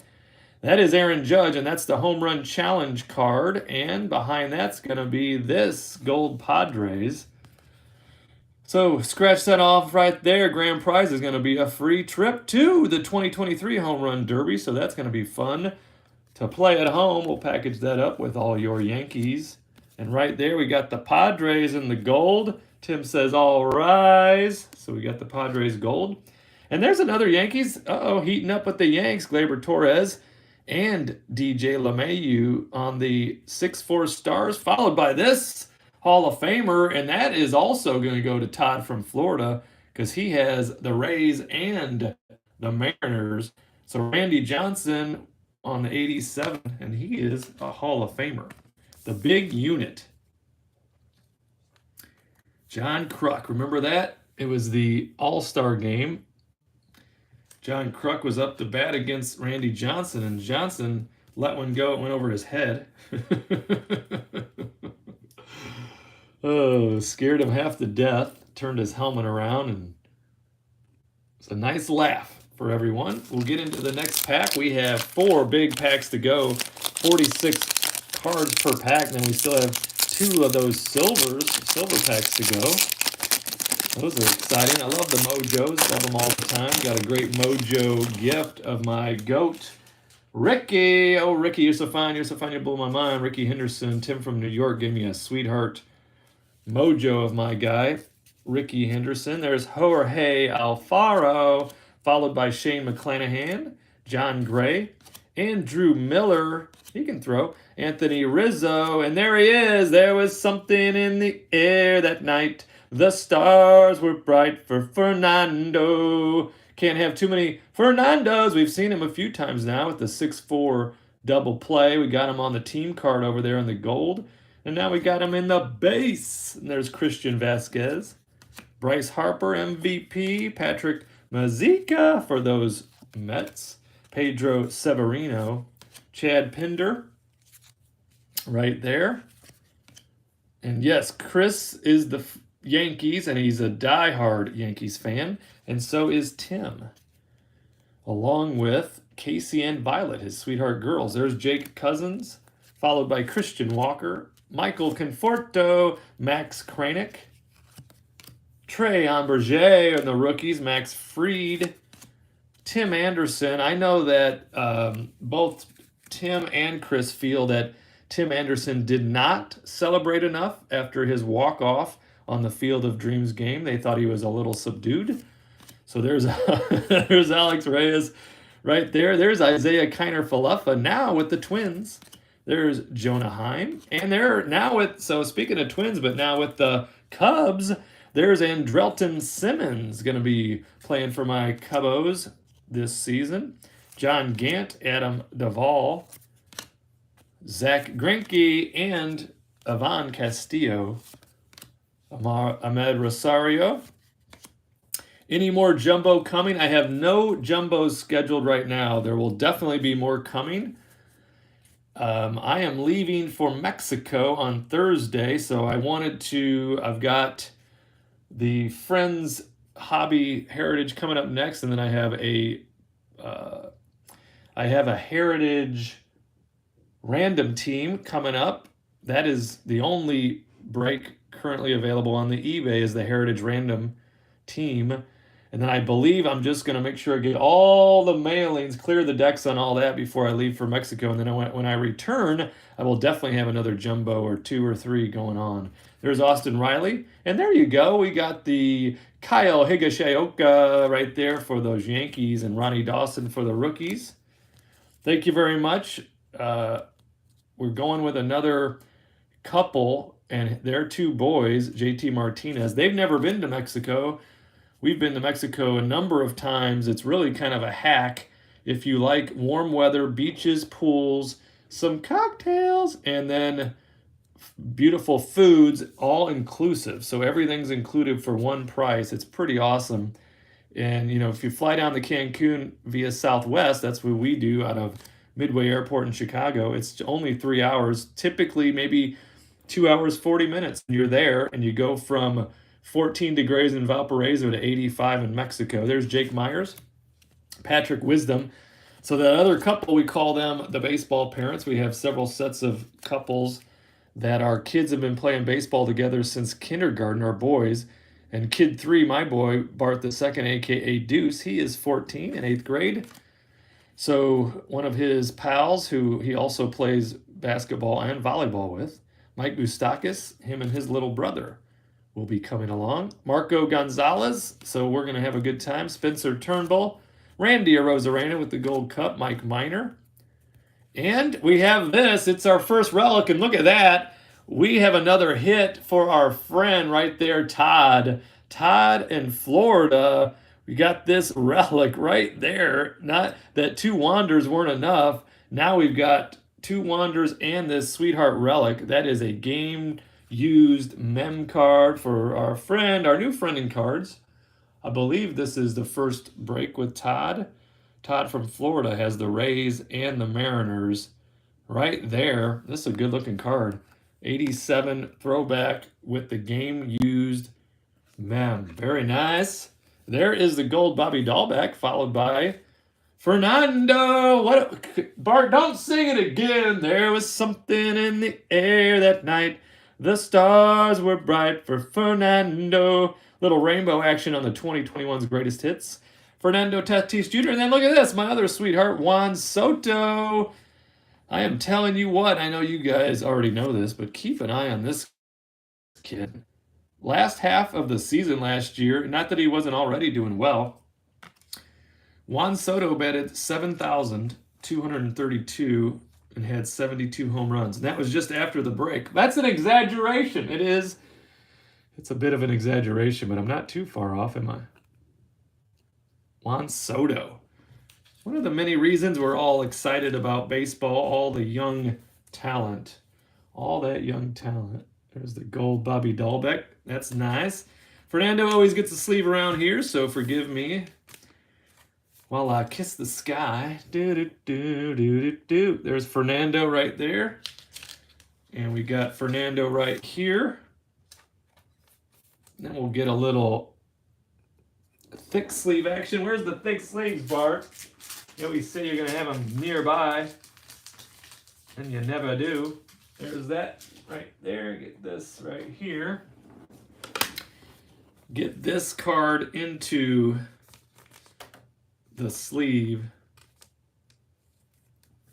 That is Aaron Judge, and that's the Home Run Challenge card. And behind that's going to be this Gold Padres. So scratch that off right there. Grand prize is going to be a free trip to the 2023 Home Run Derby. So that's going to be fun to play at home. We'll package that up with all your Yankees. And right there, we got the Padres in the gold. Tim says, all rise. So we got the Padres gold. And there's another Yankees. Heating up with the Yanks. Gleyber Torres and DJ LeMahieu on the 6-4 Stars, followed by this Hall of Famer. And that is also going to go to Todd from Florida because he has the Rays and the Mariners. So Randy Johnson on the 87, and he is a Hall of Famer. The big unit. John Kruk, remember that? It was the All-Star game. John Kruk was up to bat against Randy Johnson, and Johnson let one go. It went over his head. Oh, scared him half to death. Turned his helmet around, and it's a nice laugh for everyone. We'll get into the next pack. We have 4 big packs to go. 46 cards per pack, and then we still have 2 of those silver packs to go. Those are exciting. I love the Mojos. Love them all the time. Got a great Mojo gift of my goat, Ricky. Oh, Ricky, you're so fine. You're so fine. You blow my mind. Ricky Henderson. Tim from New York gave me a sweetheart Mojo of my guy, Ricky Henderson. There's Jorge Alfaro, followed by Shane McClanahan, John Gray, Andrew Miller. He can throw. Anthony Rizzo, and there he is. There was something in the air that night. The stars were bright for Fernando. Can't have too many Fernandos. We've seen him a few times now with the 6-4 double play. We got him on the team card over there in the gold. And now we got him in the base. And there's Christian Vasquez. Bryce Harper, MVP. Patrick Mazeika for those Mets. Pedro Severino. Chad Pinder. Right there. And yes, Chris is the Yankees, and he's a diehard Yankees fan, and so is Tim, along with Casey and Violet, his sweetheart girls. There's Jake Cousins, followed by Christian Walker, Michael Conforto, Max Kranick, Trey Amberger, and the rookies, Max Fried, Tim Anderson. I know that both Tim and Chris feel that Tim Anderson did not celebrate enough after his walk-off on the Field of Dreams game. They thought he was a little subdued. So there's there's Alex Reyes right there. There's Isaiah Kiner-Falefa now with the Twins. There's Jonah Heim. And they're now with, so speaking of Twins, but now with the Cubs, there's Andrelton Simmons going to be playing for my Cubos this season. John Gant, Adam Duvall, Zach Greinke, and Ivan Castillo, Ahmed Rosario. Any more jumbo coming? I have no jumbos scheduled right now. There will definitely be more coming. I am leaving for Mexico on Thursday, so I've got the Friends Hobby Heritage coming up next, and then I have a Heritage Random Team coming up that is the only break currently available on the eBay is the Heritage Random team. And then I believe I'm just going to make sure I get all the mailings, clear the decks on all that before I leave for Mexico. And then when I return, I will definitely have another jumbo or 2 or 3 going on. There's Austin Riley. And there you go. We got the Kyle Higashioka right there for those Yankees and Ronnie Dawson for the rookies. Thank you very much. We're going with another couple, and their 2 boys, JT Martinez. They've never been to Mexico. We've been to Mexico a number of times. It's really kind of a hack if you like warm weather, beaches, pools, some cocktails, and then beautiful foods, all inclusive. So everything's included for one price. It's pretty awesome. And, if you fly down to Cancun via Southwest, that's what we do out of Midway Airport in Chicago. It's only 3 hours, typically maybe 2 hours, 40 minutes. You're there, and you go from 14 degrees in Valparaiso to 85 in Mexico. There's Jake Myers, Patrick Wisdom. So that other couple, we call them the baseball parents. We have several sets of couples that our kids have been playing baseball together since kindergarten, our boys. And kid 3, my boy, Bart II, a.k.a. Deuce, he is 14 in 8th grade. So one of his pals, who he also plays basketball and volleyball with, Mike Boustakis, him and his little brother will be coming along. Marco Gonzalez, so we're going to have a good time. Spencer Turnbull, Randy Arozarena with the Gold Cup, Mike Miner. And we have this. It's our first relic, and look at that. We have another hit for our friend right there, Todd. Todd in Florida. We got this relic right there. Not that 2 Wanders weren't enough. Now we've got 2 Wanders and this Sweetheart relic. That is a game-used mem card for our friend, our new friend in cards. I believe this is the first break with Todd. Todd from Florida has the Rays and the Mariners right there. This is a good-looking card. 87 throwback with the game-used mem. Very nice. There is the gold Bobby Dahlbeck, followed by Fernando. Bart, don't sing it again. There was something in the air that night. The stars were bright for Fernando. Little rainbow action on the 2021's greatest hits. Fernando Tatis Jr. And then look at this, my other sweetheart, Juan Soto. I am telling you what, I know you guys already know this, but keep an eye on this kid. Last half of the season last year, not that he wasn't already doing well, Juan Soto batted 7,232 and had 72 home runs. And that was just after the break. That's an exaggeration. It is. It's a bit of an exaggeration, but I'm not too far off, am I? Juan Soto. One of the many reasons we're all excited about baseball, all the young talent. All that young talent. There's the gold Bobby Dahlbeck. That's nice. Fernando always gets a sleeve around here, so forgive me while I kiss the sky. Do-do-do-do-do-do. There's Fernando right there. And we got Fernando right here. Then we'll get a little thick sleeve action. Where's the thick sleeves, Bart? You always say you're going to have them nearby, and you never do. There's that right there. Get this right here. Get this card into the sleeve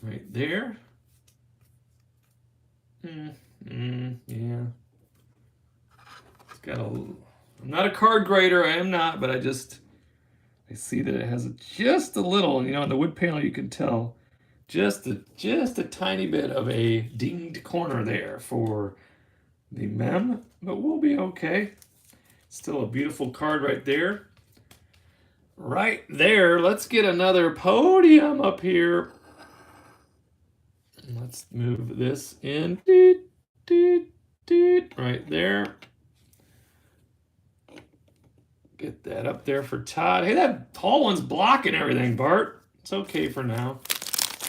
right there. Yeah. It's got a... I'm not a card grader, I am not, but I see that it has just a little, on the wood panel you can tell, just a tiny bit of a dinged corner there for the mem, but we'll be okay. Still a beautiful card right there. Right there, let's get another podium up here. Let's move this in. Right there. Get that up there for Todd. Hey, that tall one's blocking everything, Bart. It's okay for now.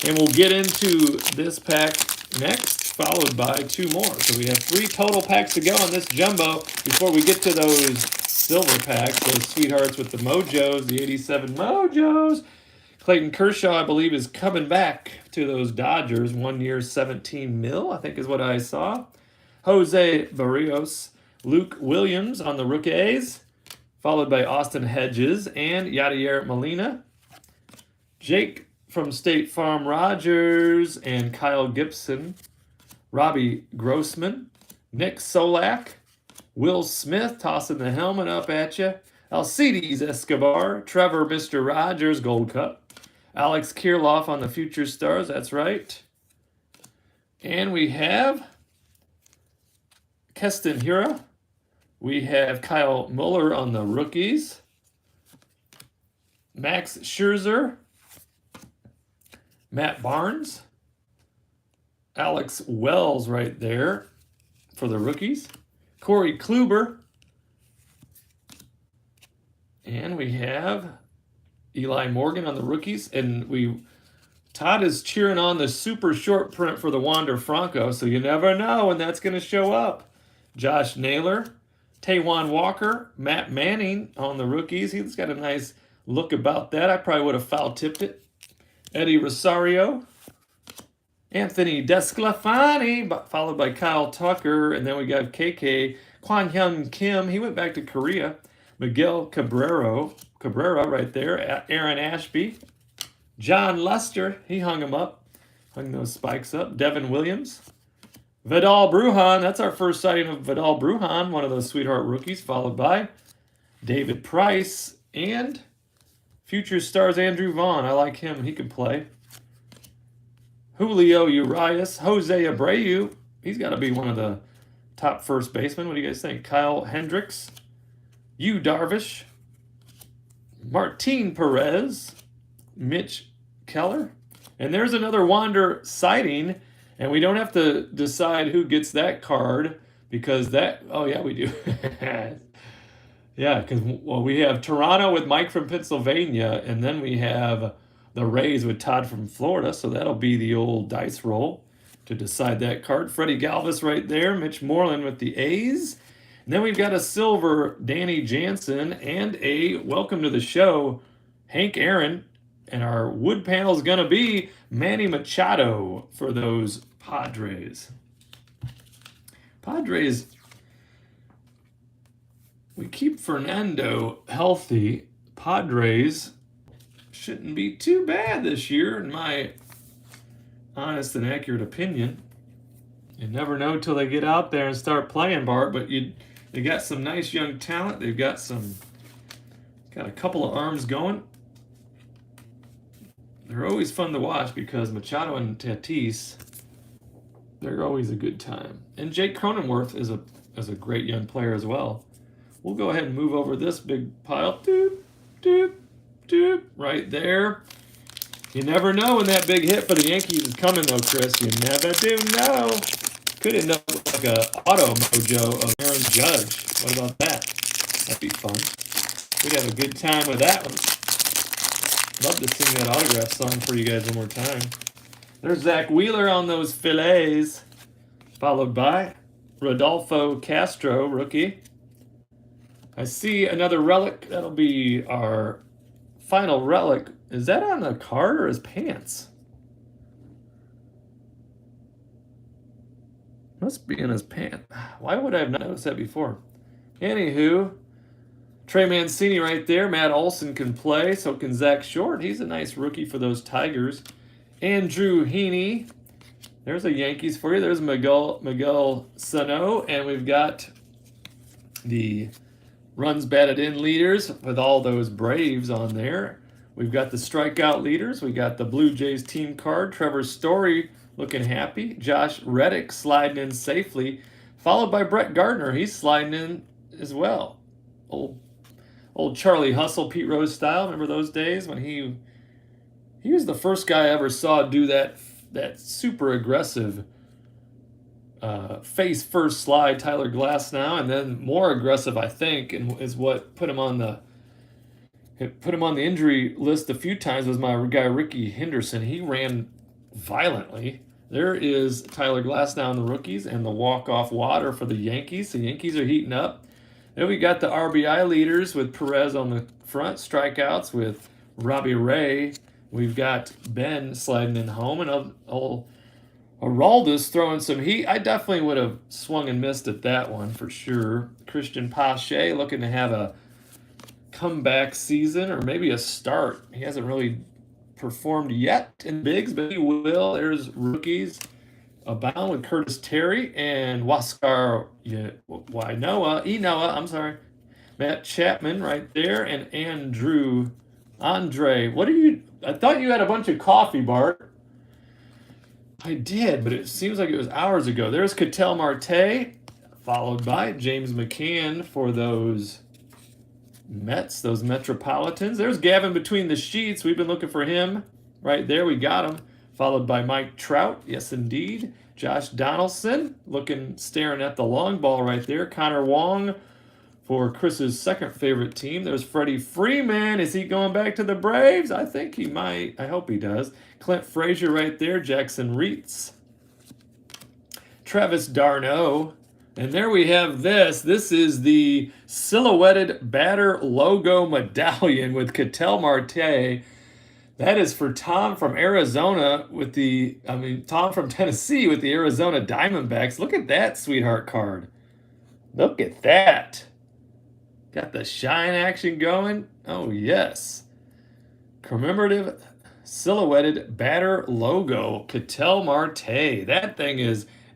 And we'll get into this pack next, followed by 2 more. So we have 3 total packs to go on this jumbo before we get to those silver packs, those sweethearts with the Mojos, the 87 Mojos. Clayton Kershaw, I believe, is coming back to those Dodgers. 1 year, 17 mil, I think is what I saw. Jose Barrios, Luke Williams on the Rookies, followed by Austin Hedges and Yadier Molina. Jake from State Farm Rogers and Kyle Gibson. Robbie Grossman, Nick Solak, Will Smith tossing the helmet up at you. Alcides Escobar, Trevor Mr. Rogers, Gold Cup. Alex Kirilloff on the Future Stars, that's right. And we have Keston Hiura. We have Kyle Muller on the Rookies. Max Scherzer. Matt Barnes. Alex Wells right there for the Rookies. Corey Kluber. And we have Eli Morgan on the Rookies. And Todd is cheering on the super short print for the Wander Franco, so you never know when that's going to show up. Josh Naylor, Taijuan Walker, Matt Manning on the Rookies. He's got a nice look about that. I probably would have foul-tipped it. Eddie Rosario. Anthony Desclafani, followed by Kyle Tucker. And then we got KK. Kwon Hyun Kim, he went back to Korea. Miguel Cabrera right there. Aaron Ashby. John Lester, he hung those spikes up. Devin Williams. Vidal Brujan, that's our first sighting of Vidal Brujan, one of those sweetheart rookies, followed by David Price and Future Stars Andrew Vaughn. I like him, he could play. Julio Urias, Jose Abreu, he's got to be one of the top first basemen. What do you guys think? Kyle Hendricks, Yu Darvish, Martin Perez, Mitch Keller. And there's another Wander sighting, and we don't have to decide who gets that card because oh yeah, we do. Yeah, because we have Toronto with Mike from Pennsylvania, and then we have the Rays with Todd from Florida, so that'll be the old dice roll to decide that card. Freddie Galvis right there, Mitch Moreland with the A's. And then we've got a silver Danny Jansen and a welcome to the show, Hank Aaron. And our wood panel is going to be Manny Machado for those Padres. We keep Fernando healthy. Padres shouldn't be too bad this year, in my honest and accurate opinion. You never know till they get out there and start playing, Bart, but they got some nice young talent. They've got a couple of arms going. They're always fun to watch because Machado and Tatis, they're always a good time. And Jake Cronenworth is a great young player as well. We'll go ahead and move over this big pile. Doop, doop, doop, right there. You never know when that big hit for the Yankees is coming, though, Chris. You never do know. Could end up like a auto mojo of Aaron Judge. What about that? That'd be fun. We'd have a good time with that one. Love to sing that autograph song for you guys one more time. There's Zach Wheeler on those fillets, followed by Rodolfo Castro, rookie. I see another relic. That'll be our final relic. Is that on the card or his pants? Must be in his pants. Why would I have not noticed that before? Anywho, Trey Mancini right there. Matt Olson can play, so can Zach Short. He's a nice rookie for those Tigers. Andrew Heaney. There's a Yankees for you. There's Miguel Sano. And we've got the runs batted in leaders with all those Braves on there. We've got the strikeout leaders. We got the Blue Jays team card. Trevor Story looking happy. Josh Reddick sliding in safely, followed by Brett Gardner. He's sliding in as well. Old Charlie Hustle, Pete Rose style. Remember those days when he was the first guy I ever saw do that super aggressive face first slide, Tyler Glasnow, and then more aggressive, I think, and is what put him on the injury list a few times, was my guy Ricky Henderson. He ran violently. There is Tyler Glasnow on the rookies and the walk-off water for the Yankees. The Yankees are heating up. Then we got the RBI leaders with Perez on the front, strikeouts with Robbie Ray, We've got Ben sliding in home, and Araldus throwing some heat. I definitely would have swung and missed at that one for sure. Christian Pache looking to have a comeback season or maybe a start. He hasn't really performed yet in bigs, but he will. There's rookies abound with Curtis Terry and Waskar Enoa, I'm sorry. Matt Chapman right there, and Andre. What are you? I thought you had a bunch of coffee, Bart. I did, but it seems like it was hours ago. There's Ketel Marte, followed by James McCann for those Mets, those Metropolitans. There's Gavin between the sheets. We've been looking for him. Right there, we got him. Followed by Mike Trout. Yes, indeed. Josh Donaldson, staring at the long ball right there. Connor Wong for Chris's second favorite team. There's Freddie Freeman. Is he going back to the Braves? I think he might. I hope he does. Clint Frazier right there. Jackson Reitz. Travis d'Arnaud. And there we have this. This is the silhouetted batter logo medallion with Ketel Marte. That is for Tom from Arizona Tom from Tennessee with the Arizona Diamondbacks. Look at that sweetheart card. Look at that. Got the shine action going. Oh, yes. Commemorative silhouetted batter logo, Ketel Marte. That thing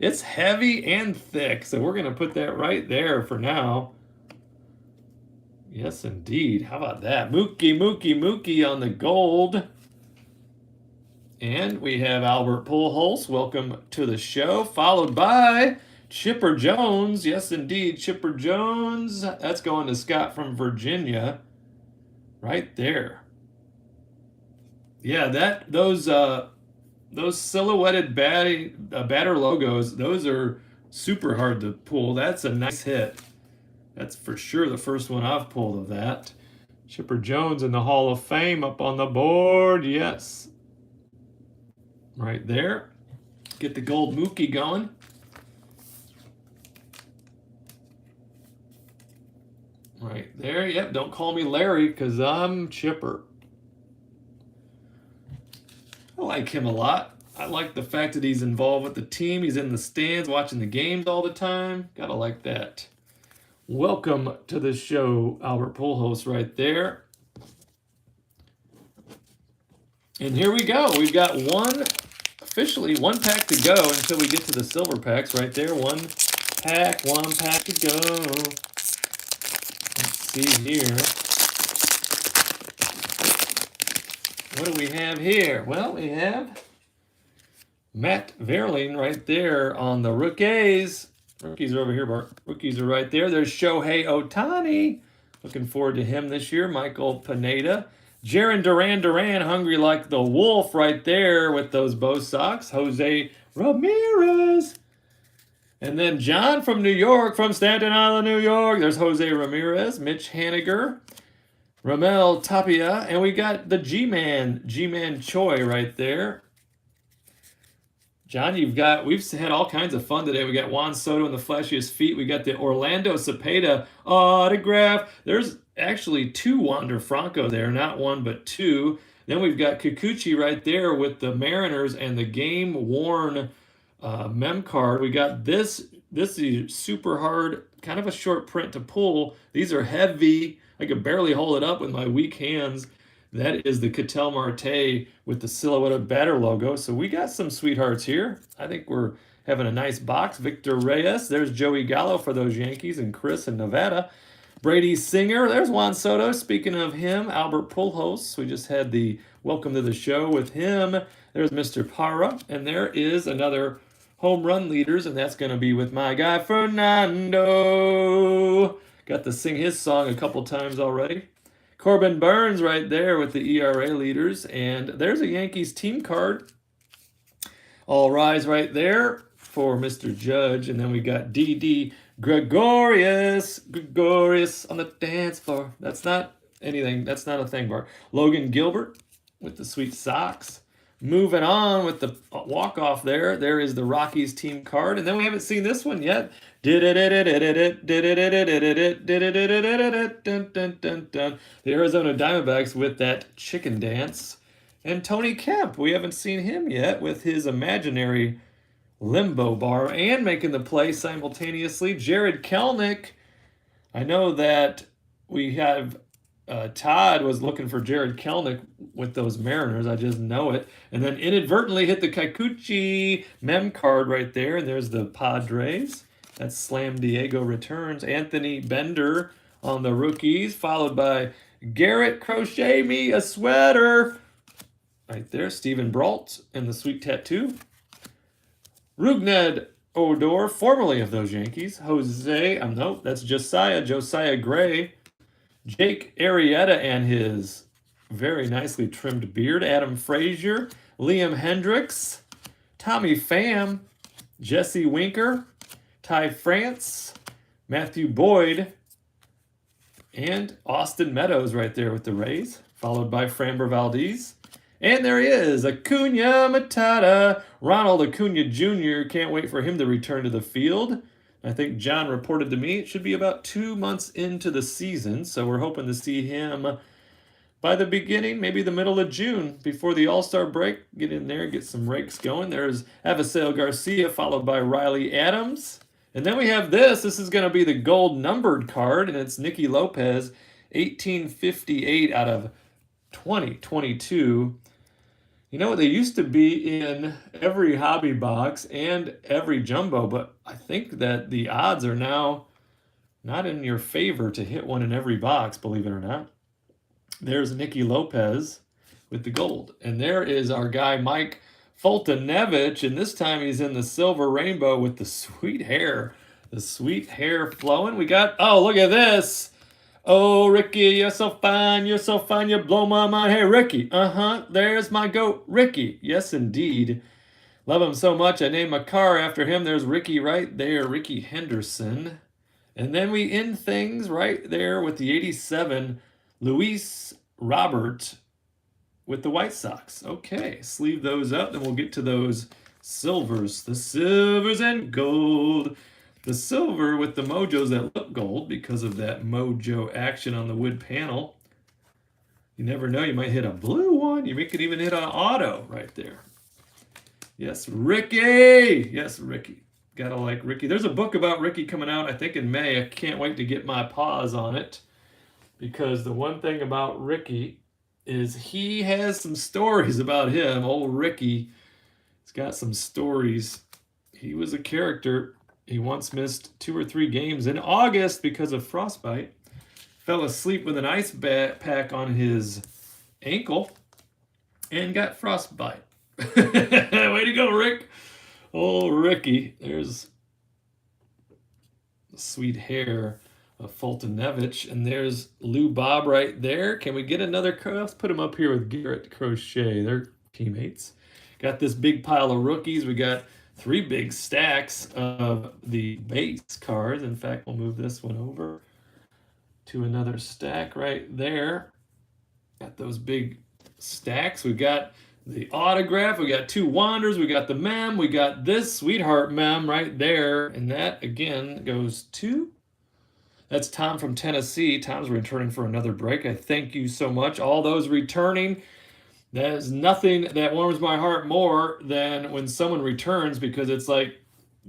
it's heavy and thick, so we're going to put that right there for now. Yes, indeed. How about that? Mookie on the gold. And we have Albert Pujols. Welcome to the show. Followed by Chipper Jones. Yes, indeed. Chipper Jones. That's going to Scott from Virginia. Right there. Yeah, those silhouetted batter logos, those are super hard to pull. That's a nice hit. That's for sure the first one I've pulled of that. Chipper Jones in the Hall of Fame up on the board. Yes. Right there. Get the gold Mookie going. Right there. Yep. Don't call me Larry because I'm Chipper. I like him a lot. I like the fact that he's involved with the team. He's in the stands watching the games all the time. Gotta like that. Welcome to the show, Albert Pujols right there. And here we go. We've got officially one pack to go until we get to the silver packs right there. One pack to go. Let's see here. What do we have here? Well, we have Matt Verlin right there on the rookies. Rookies are over here, Bart. Rookies are right there. There's Shohei Ohtani. Looking forward to him this year. Michael Pineda. Jaron Duran, hungry like the wolf right there with those Bo Sox. Jose Ramirez. And then John from New York, from Staten Island, New York. There's Jose Ramirez. Mitch Haniger. Ramel Tapia. And we got the G-Man Choi right there. John, we've had all kinds of fun today. We got Juan Soto in the flashiest feet. We got the Orlando Cepeda autograph. There's actually two Wander Franco there, not one but two. Then we've got Kikuchi right there with the Mariners and the game-worn mem card. We got this is super hard, kind of a short print to pull. These are heavy. I could barely hold it up with my weak hands. That is the Ketel Marte with the silhouette batter logo. So we got some sweethearts here. I think we're having a nice box. Victor Reyes. There's Joey Gallo for those Yankees, and Chris in Nevada. Brady Singer. There's Juan Soto. Speaking of him, Albert Pujols. We just had the welcome to the show with him. There's Mr. Parra. And there is another home run leaders, and that's going to be with my guy Fernando. Got to sing his song a couple times already. Corbin Burns right there with the ERA leaders. And there's a Yankees team card. All rise right there for Mr. Judge. And then we got D.D. Gregorius on the dance floor. That's not anything. That's not a thing, Bart. Logan Gilbert with the Sweet Sox. Moving on with the walk-off there. There is the Rockies team card. And then we haven't seen this one yet. The Arizona Diamondbacks with that chicken dance. And Tony Kemp, we haven't seen him yet with his imaginary limbo bar and making the play simultaneously. Jared Kelnick, I know that we have Todd was looking for Jared Kelnick with those Mariners. I just know it. And then inadvertently hit the Kikuchi mem card right there. And there's the Padres. That's Slam Diego returns. Anthony Bender on the rookies, followed by Garrett Crochet Me a Sweater. Right there, Stephen Brault and the Sweet Tattoo. Rugned Odor, formerly of those Yankees. Nope, that's Josiah Gray. Jake Arrieta and his very nicely trimmed beard. Adam Frazier, Liam Hendricks, Tommy Pham, Jesse Winker, Ty France, Matthew Boyd, and Austin Meadows right there with the Rays, followed by Framber Valdez. And there he is, Acuna Matata, Ronald Acuna Jr. Can't wait for him to return to the field. I think John reported to me it should be about 2 months into the season, so we're hoping to see him by the beginning, maybe the middle of June, before the All-Star break. Get in there, get some rakes going. There's Avisail Garcia, followed by Riley Adams. And then we have this. This is going to be the gold numbered card, and it's Nicky Lopez, 1858 out of 2022. You know, they used to be in every hobby box and every jumbo, but I think that the odds are now not in your favor to hit one in every box, believe it or not. There's Nicky Lopez with the gold. And there is our guy, Mike Foltenevich, and this time he's in the silver rainbow with the sweet hair. The sweet hair flowing. We got, oh, look at this. Oh, Ricky, you're so fine, you blow my mind. Hey, Ricky, there's my goat, Ricky. Yes, indeed. Love him so much, I named my car after him. There's Ricky right there, Ricky Henderson. And then we end things right there with the 87, Luis Robert with the White Sox. Okay, sleeve those up, then we'll get to those silvers. The silvers and gold. The silver with the mojos that look gold because of that mojo action on the wood panel. You never know, you might hit a blue one. You could even hit an auto right there. Yes, Ricky. Yes, Ricky. Gotta like Ricky. There's a book about Ricky coming out, I think in May. I can't wait to get my paws on it. Because the one thing about Ricky is he has some stories about him. Old Ricky. He's got some stories. He was a character. He once missed 2 or 3 games in August because of frostbite. Fell asleep with an ice pack on his ankle and got frostbite. Way to go, Rick. Oh, Ricky. There's the sweet hair of Foltenevich. And there's Lou Bob right there. Can we get another? Let's put him up here with Garrett Crochet. They're teammates. Got this big pile of rookies. We got 3 big stacks of the base cards. In fact, we'll move this one over to another stack right there. Got those big stacks. We got the autograph. We got 2 Wanders. We got the mem. We got this sweetheart mem right there. And that, again, goes to... That's Tom from Tennessee. Tom's returning for another break. I thank you so much. All those returning. There's nothing that warms my heart more than when someone returns, because it's like,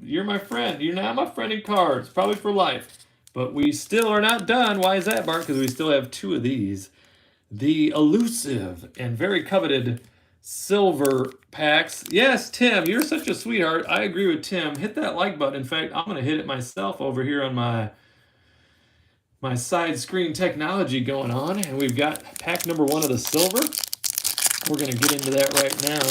you're my friend. You're now my friend in cards, probably for life. But we still are not done. Why is that, Bart? Because we still have 2 of these. The elusive and very coveted silver packs. Yes, Tim, you're such a sweetheart. I agree with Tim. Hit that like button. In fact, I'm going to hit it myself over here on my side screen technology going on. And we've got pack number 1 of the silver. We're going to get into that right now.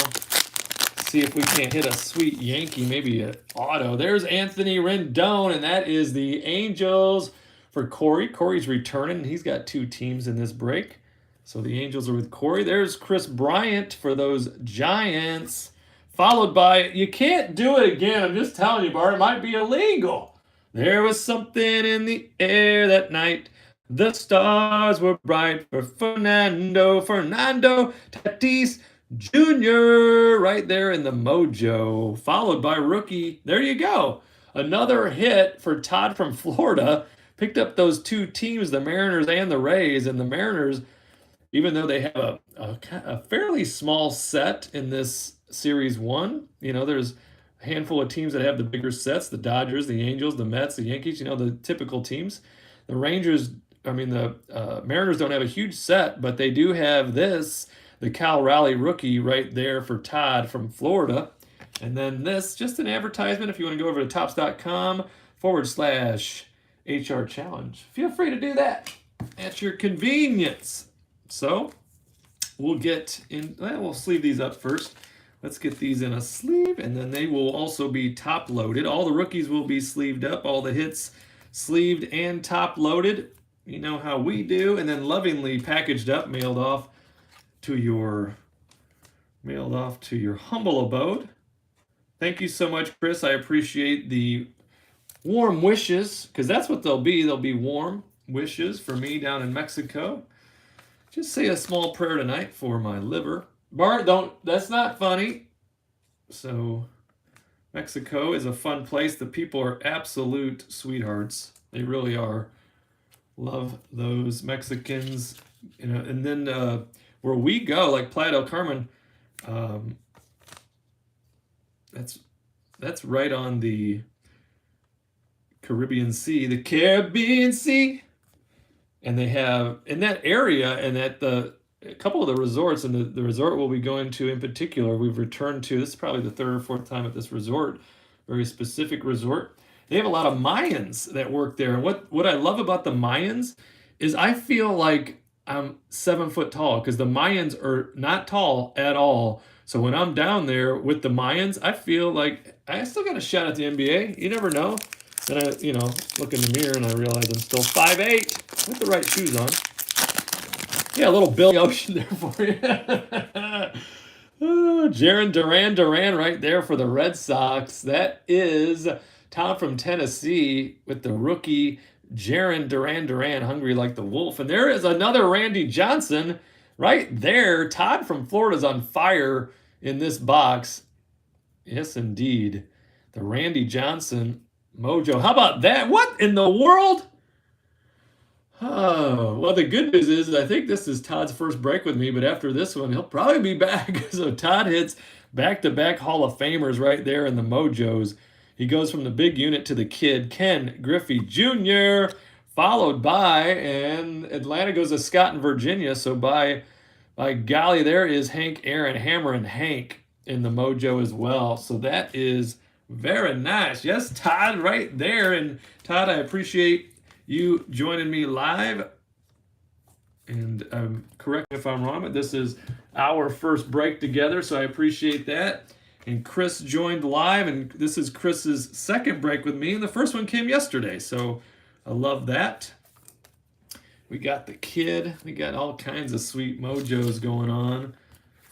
See if we can't hit a sweet Yankee, maybe an auto. There's Anthony Rendon, and that is the Angels for Corey. Corey's returning, and he's got 2 teams in this break. So the Angels are with Corey. There's Chris Bryant for those Giants, followed by, you can't do it again. I'm just telling you, Bart, it might be illegal. There was something in the air that night. The stars were bright for Fernando Tatis Jr. right there in the mojo, followed by rookie. There you go. Another hit for Todd from Florida. Picked up those 2 teams, the Mariners and the Rays, and the Mariners, even though they have a fairly small set in this Series 1. There's a handful of teams that have the bigger sets, the Dodgers, the Angels, the Mets, the Yankees, the typical teams. The Mariners don't have a huge set, but they do have the Cal Raleigh rookie right there for Todd from Florida. And then this, just an advertisement if you want to go over to Topps.com/HR Challenge. Feel free to do that at your convenience. So we'll sleeve these up first. Let's get these in a sleeve, and then they will also be top loaded. All the rookies will be sleeved up, all the hits sleeved and top loaded. You know how we do, and then lovingly packaged up, mailed off to your humble abode. Thank you so much, Chris. I appreciate the warm wishes, because that's what they'll be. They'll be warm wishes for me down in Mexico. Just say a small prayer tonight for my liver. Bart, that's not funny. So, Mexico is a fun place. The people are absolute sweethearts. They really are. Love those Mexicans. And then where we go, like Playa del Carmen, that's right on the Caribbean Sea. The Caribbean Sea. And they have, in that area, and at a couple of the resorts, and the resort we'll be going to in particular, we've returned to, this is probably the third or fourth time at this resort, very specific resort. They have a lot of Mayans that work there. And what I love about the Mayans is I feel like I'm 7 foot tall, because the Mayans are not tall at all. So when I'm down there with the Mayans, I feel like I still got a shot at the NBA. You never know. And I, look in the mirror and I realize I'm still 5'8", with the right shoes on. Yeah, a little Billy Ocean there for you. Jarren Duran right there for the Red Sox. That is Tom from Tennessee with the rookie Jarren Duran, hungry like the wolf. And there is another Randy Johnson right there. Todd from Florida is on fire in this box. Yes, indeed. The Randy Johnson mojo. How about that? What in the world? Oh, well, the good news is I think this is Todd's first break with me, but after this one, he'll probably be back. So Todd hits back-to-back Hall of Famers right there in the mojos. He goes from the big unit to the kid, Ken Griffey Jr., followed by, and Atlanta goes to Scott in Virginia. So by golly, there is Hank Aaron, Hammer and Hank in the mojo as well. So that is very nice. Yes, Todd right there. And Todd, I appreciate you joining me live. And correct me if I'm wrong, but this is our first break together, so I appreciate that. And Chris joined live, and this is Chris's second break with me, and the first one came yesterday, so I love that. We got the kid. We got all kinds of sweet mojos going on.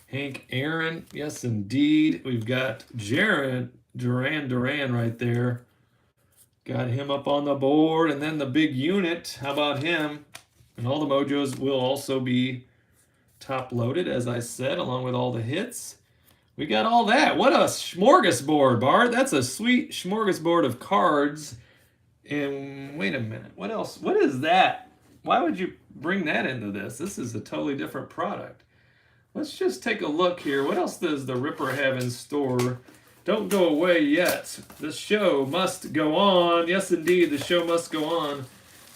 Hank Aaron, yes indeed. We've got Jarren Duran right there. Got him up on the board, and then the big unit. How about him? And all the mojos will also be top loaded, as I said, along with all the hits. We got all that. What a smorgasbord, Bart. That's a sweet smorgasbord of cards. And wait a minute. What else? What is that? Why would you bring that into this? This is a totally different product. Let's just take a look here. What else does the Ripper have in store? Don't go away yet. The show must go on. Yes, indeed, the show must go on.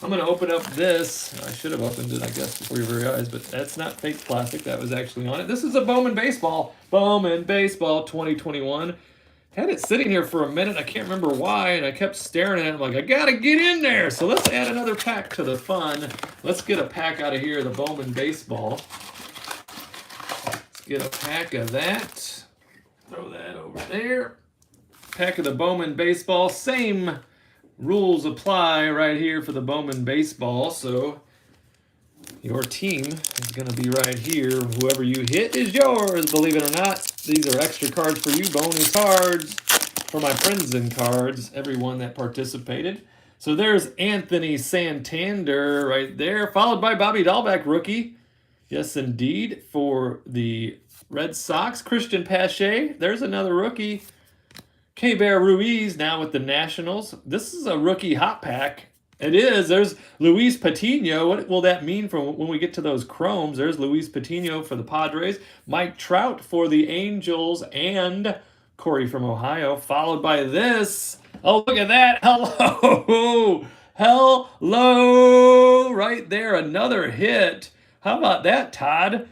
I'm going to open up this. I should have opened it, I guess, before your very eyes, but that's not fake plastic. That was actually on it. This is a Bowman Baseball. Bowman Baseball 2021. Had it sitting here for a minute. I can't remember why, and I kept staring at it. I'm like, I got to get in there. So let's add another pack to the fun. Let's get a pack out of here, the Bowman Baseball. Let's get a pack of that. Throw that over there. Pack of the Bowman Baseball. Same rules apply right here for the Bowman Baseball. So your team is going to be right here. Whoever you hit is yours, believe it or not. These are extra cards for you, bonus cards for my friends in cards, everyone that participated. So there's Anthony Santander right there, followed by Bobby Dahlbeck, rookie. Yes, indeed, for the Red Sox. Christian Pache, there's another rookie. K-Bear Ruiz now with the Nationals. This is a rookie hot pack. It is. There's Luis Patino. What will that mean for when we get to those chromes? There's Luis Patino for the Padres, Mike Trout for the Angels, and Corey from Ohio, followed by this. Oh, look at that. Hello. Hello. Right there. Another hit. How about that, Todd?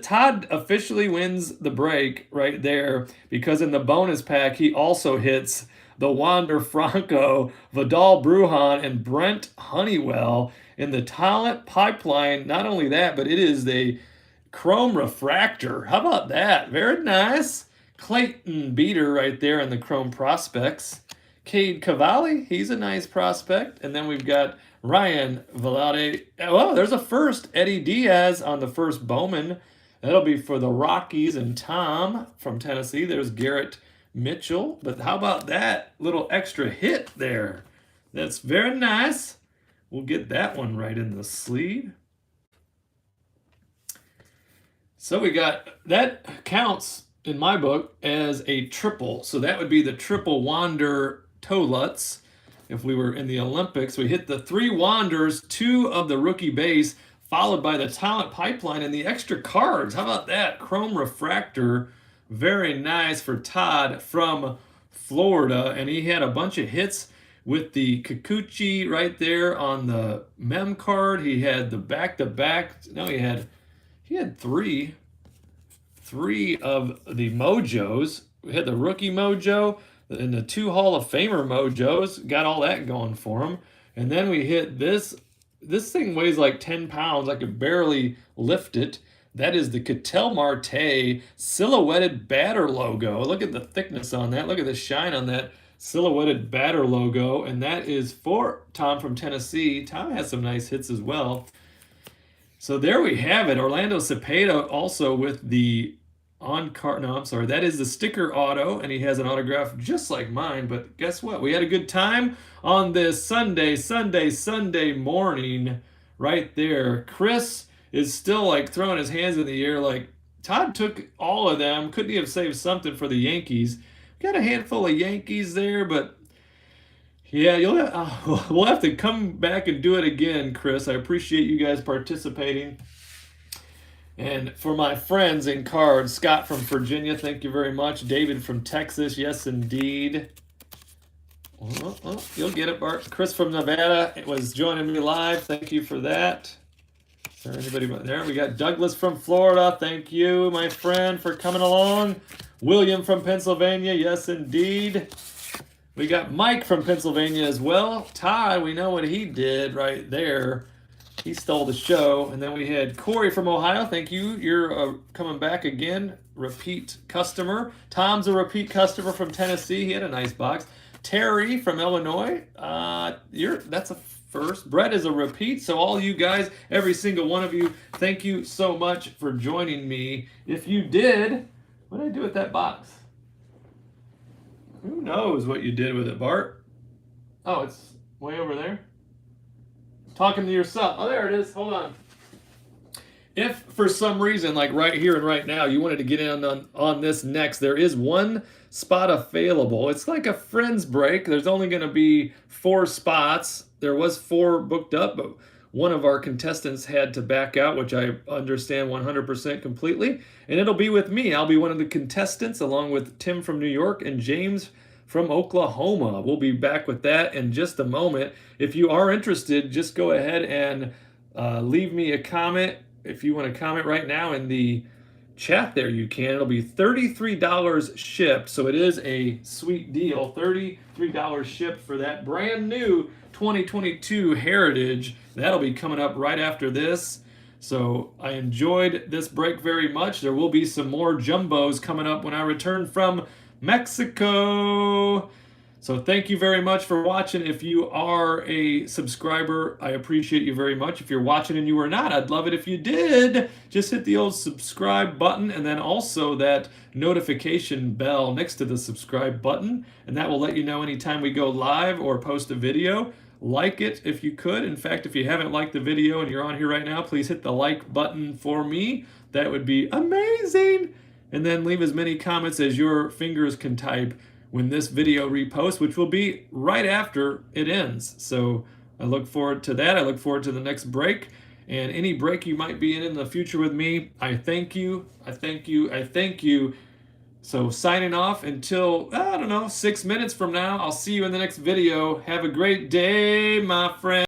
Todd officially wins the break right there because in the bonus pack, he also hits the Wander Franco, Vidal Brujan, and Brent Honeywell in the talent pipeline. Not only that, but it is the Chrome Refractor. How about that? Very nice. Clayton Beater right there in the Chrome Prospects. Cade Cavalli, he's a nice prospect. And then we've got Ryan Velade. Oh, there's a first. Eddie Diaz on the first Bowman. That'll be for the Rockies and Tom from Tennessee. There's Garrett Mitchell. But how about that little extra hit there? That's very nice. We'll get that one right in the sleeve. So we got, that counts in my book as a triple. So that would be the triple Wander Tolutz. If we were in the Olympics, we hit the 3 Wanders, 2 of the rookie base, followed by the talent pipeline and the extra cards. How about that? Chrome Refractor. Very nice for Todd from Florida. And he had a bunch of hits with the Kikuchi right there on the mem card. He had the back-to-back. No, he had three of the Mojos. We had the rookie Mojo and the 2 Hall of Famer Mojos. Got all that going for him. And then we hit this. This thing weighs like 10 pounds. I could barely lift it. That is the Ketel Marte silhouetted batter logo. Look at the thickness on that. Look at the shine on that silhouetted batter logo. And that is for Tom from Tennessee. Tom has some nice hits as well. So there we have it. Orlando Cepeda also with the on-card. No, I'm sorry. That is the sticker auto, and he has an autograph just like mine. But guess what? We had a good time on this Sunday morning right there. Chris is still like throwing his hands in the air like, Todd took all of them. Couldn't he have saved something for the Yankees? Got a handful of Yankees there, but yeah, we'll have to come back and do it again, Chris. I appreciate you guys participating. And for my friends in cards, Scott from Virginia, thank you very much. David from Texas, yes indeed. You'll get it, Bart. Chris from Nevada was joining me live. Thank you for that. Is there anybody there? We got Douglas from Florida. Thank you, my friend, for coming along. William from Pennsylvania, yes indeed. We got Mike from Pennsylvania as well. Ty, we know what he did right there. He stole the show. And then we had Corey from Ohio. Thank you. You're coming back again. Repeat customer. Tom's a repeat customer from Tennessee. He had a nice box. Terry from Illinois. That's a first. Brett is a repeat. So all you guys, every single one of you, thank you so much for joining me. If you did, what did I do with that box? Who knows what you did with it, Bart? Oh, it's way over there. Talking to yourself. Oh, there it is. Hold on. If for some reason, like right here and right now, you wanted to get in on this next, there is one spot available. It's like a friends break. There's only going to be 4 spots. There was 4 booked up, but one of our contestants had to back out, which I understand 100% completely. And it'll be with me. I'll be one of the contestants along with Tim from New York and James from Oklahoma. We'll be back with that in just a moment. If you are interested, just go ahead and leave me a comment. If you want to comment right now in the chat there, you can. It'll be $33 shipped, so it is a sweet deal. $33 shipped for that brand new 2022 Heritage. That'll be coming up right after this. So I enjoyed this break very much. There will be some more jumbos coming up when I return from Mexico. So thank you very much for watching. If you are a subscriber, I appreciate you very much. If you're watching and you are not, I'd love it if you did. Just hit the old subscribe button and then also that notification bell next to the subscribe button, and that will let you know anytime we go live or post a video. Like it if you could. In fact, if you haven't liked the video and you're on here right now, please hit the like button for me. That would be amazing. And then leave as many comments as your fingers can type when this video reposts, which will be right after it ends. So I look forward to that. I look forward to the next break. And any break you might be in the future with me, I thank you. I thank you. I thank you. So signing off until, I don't know, 6 minutes from now. I'll see you in the next video. Have a great day, my friend.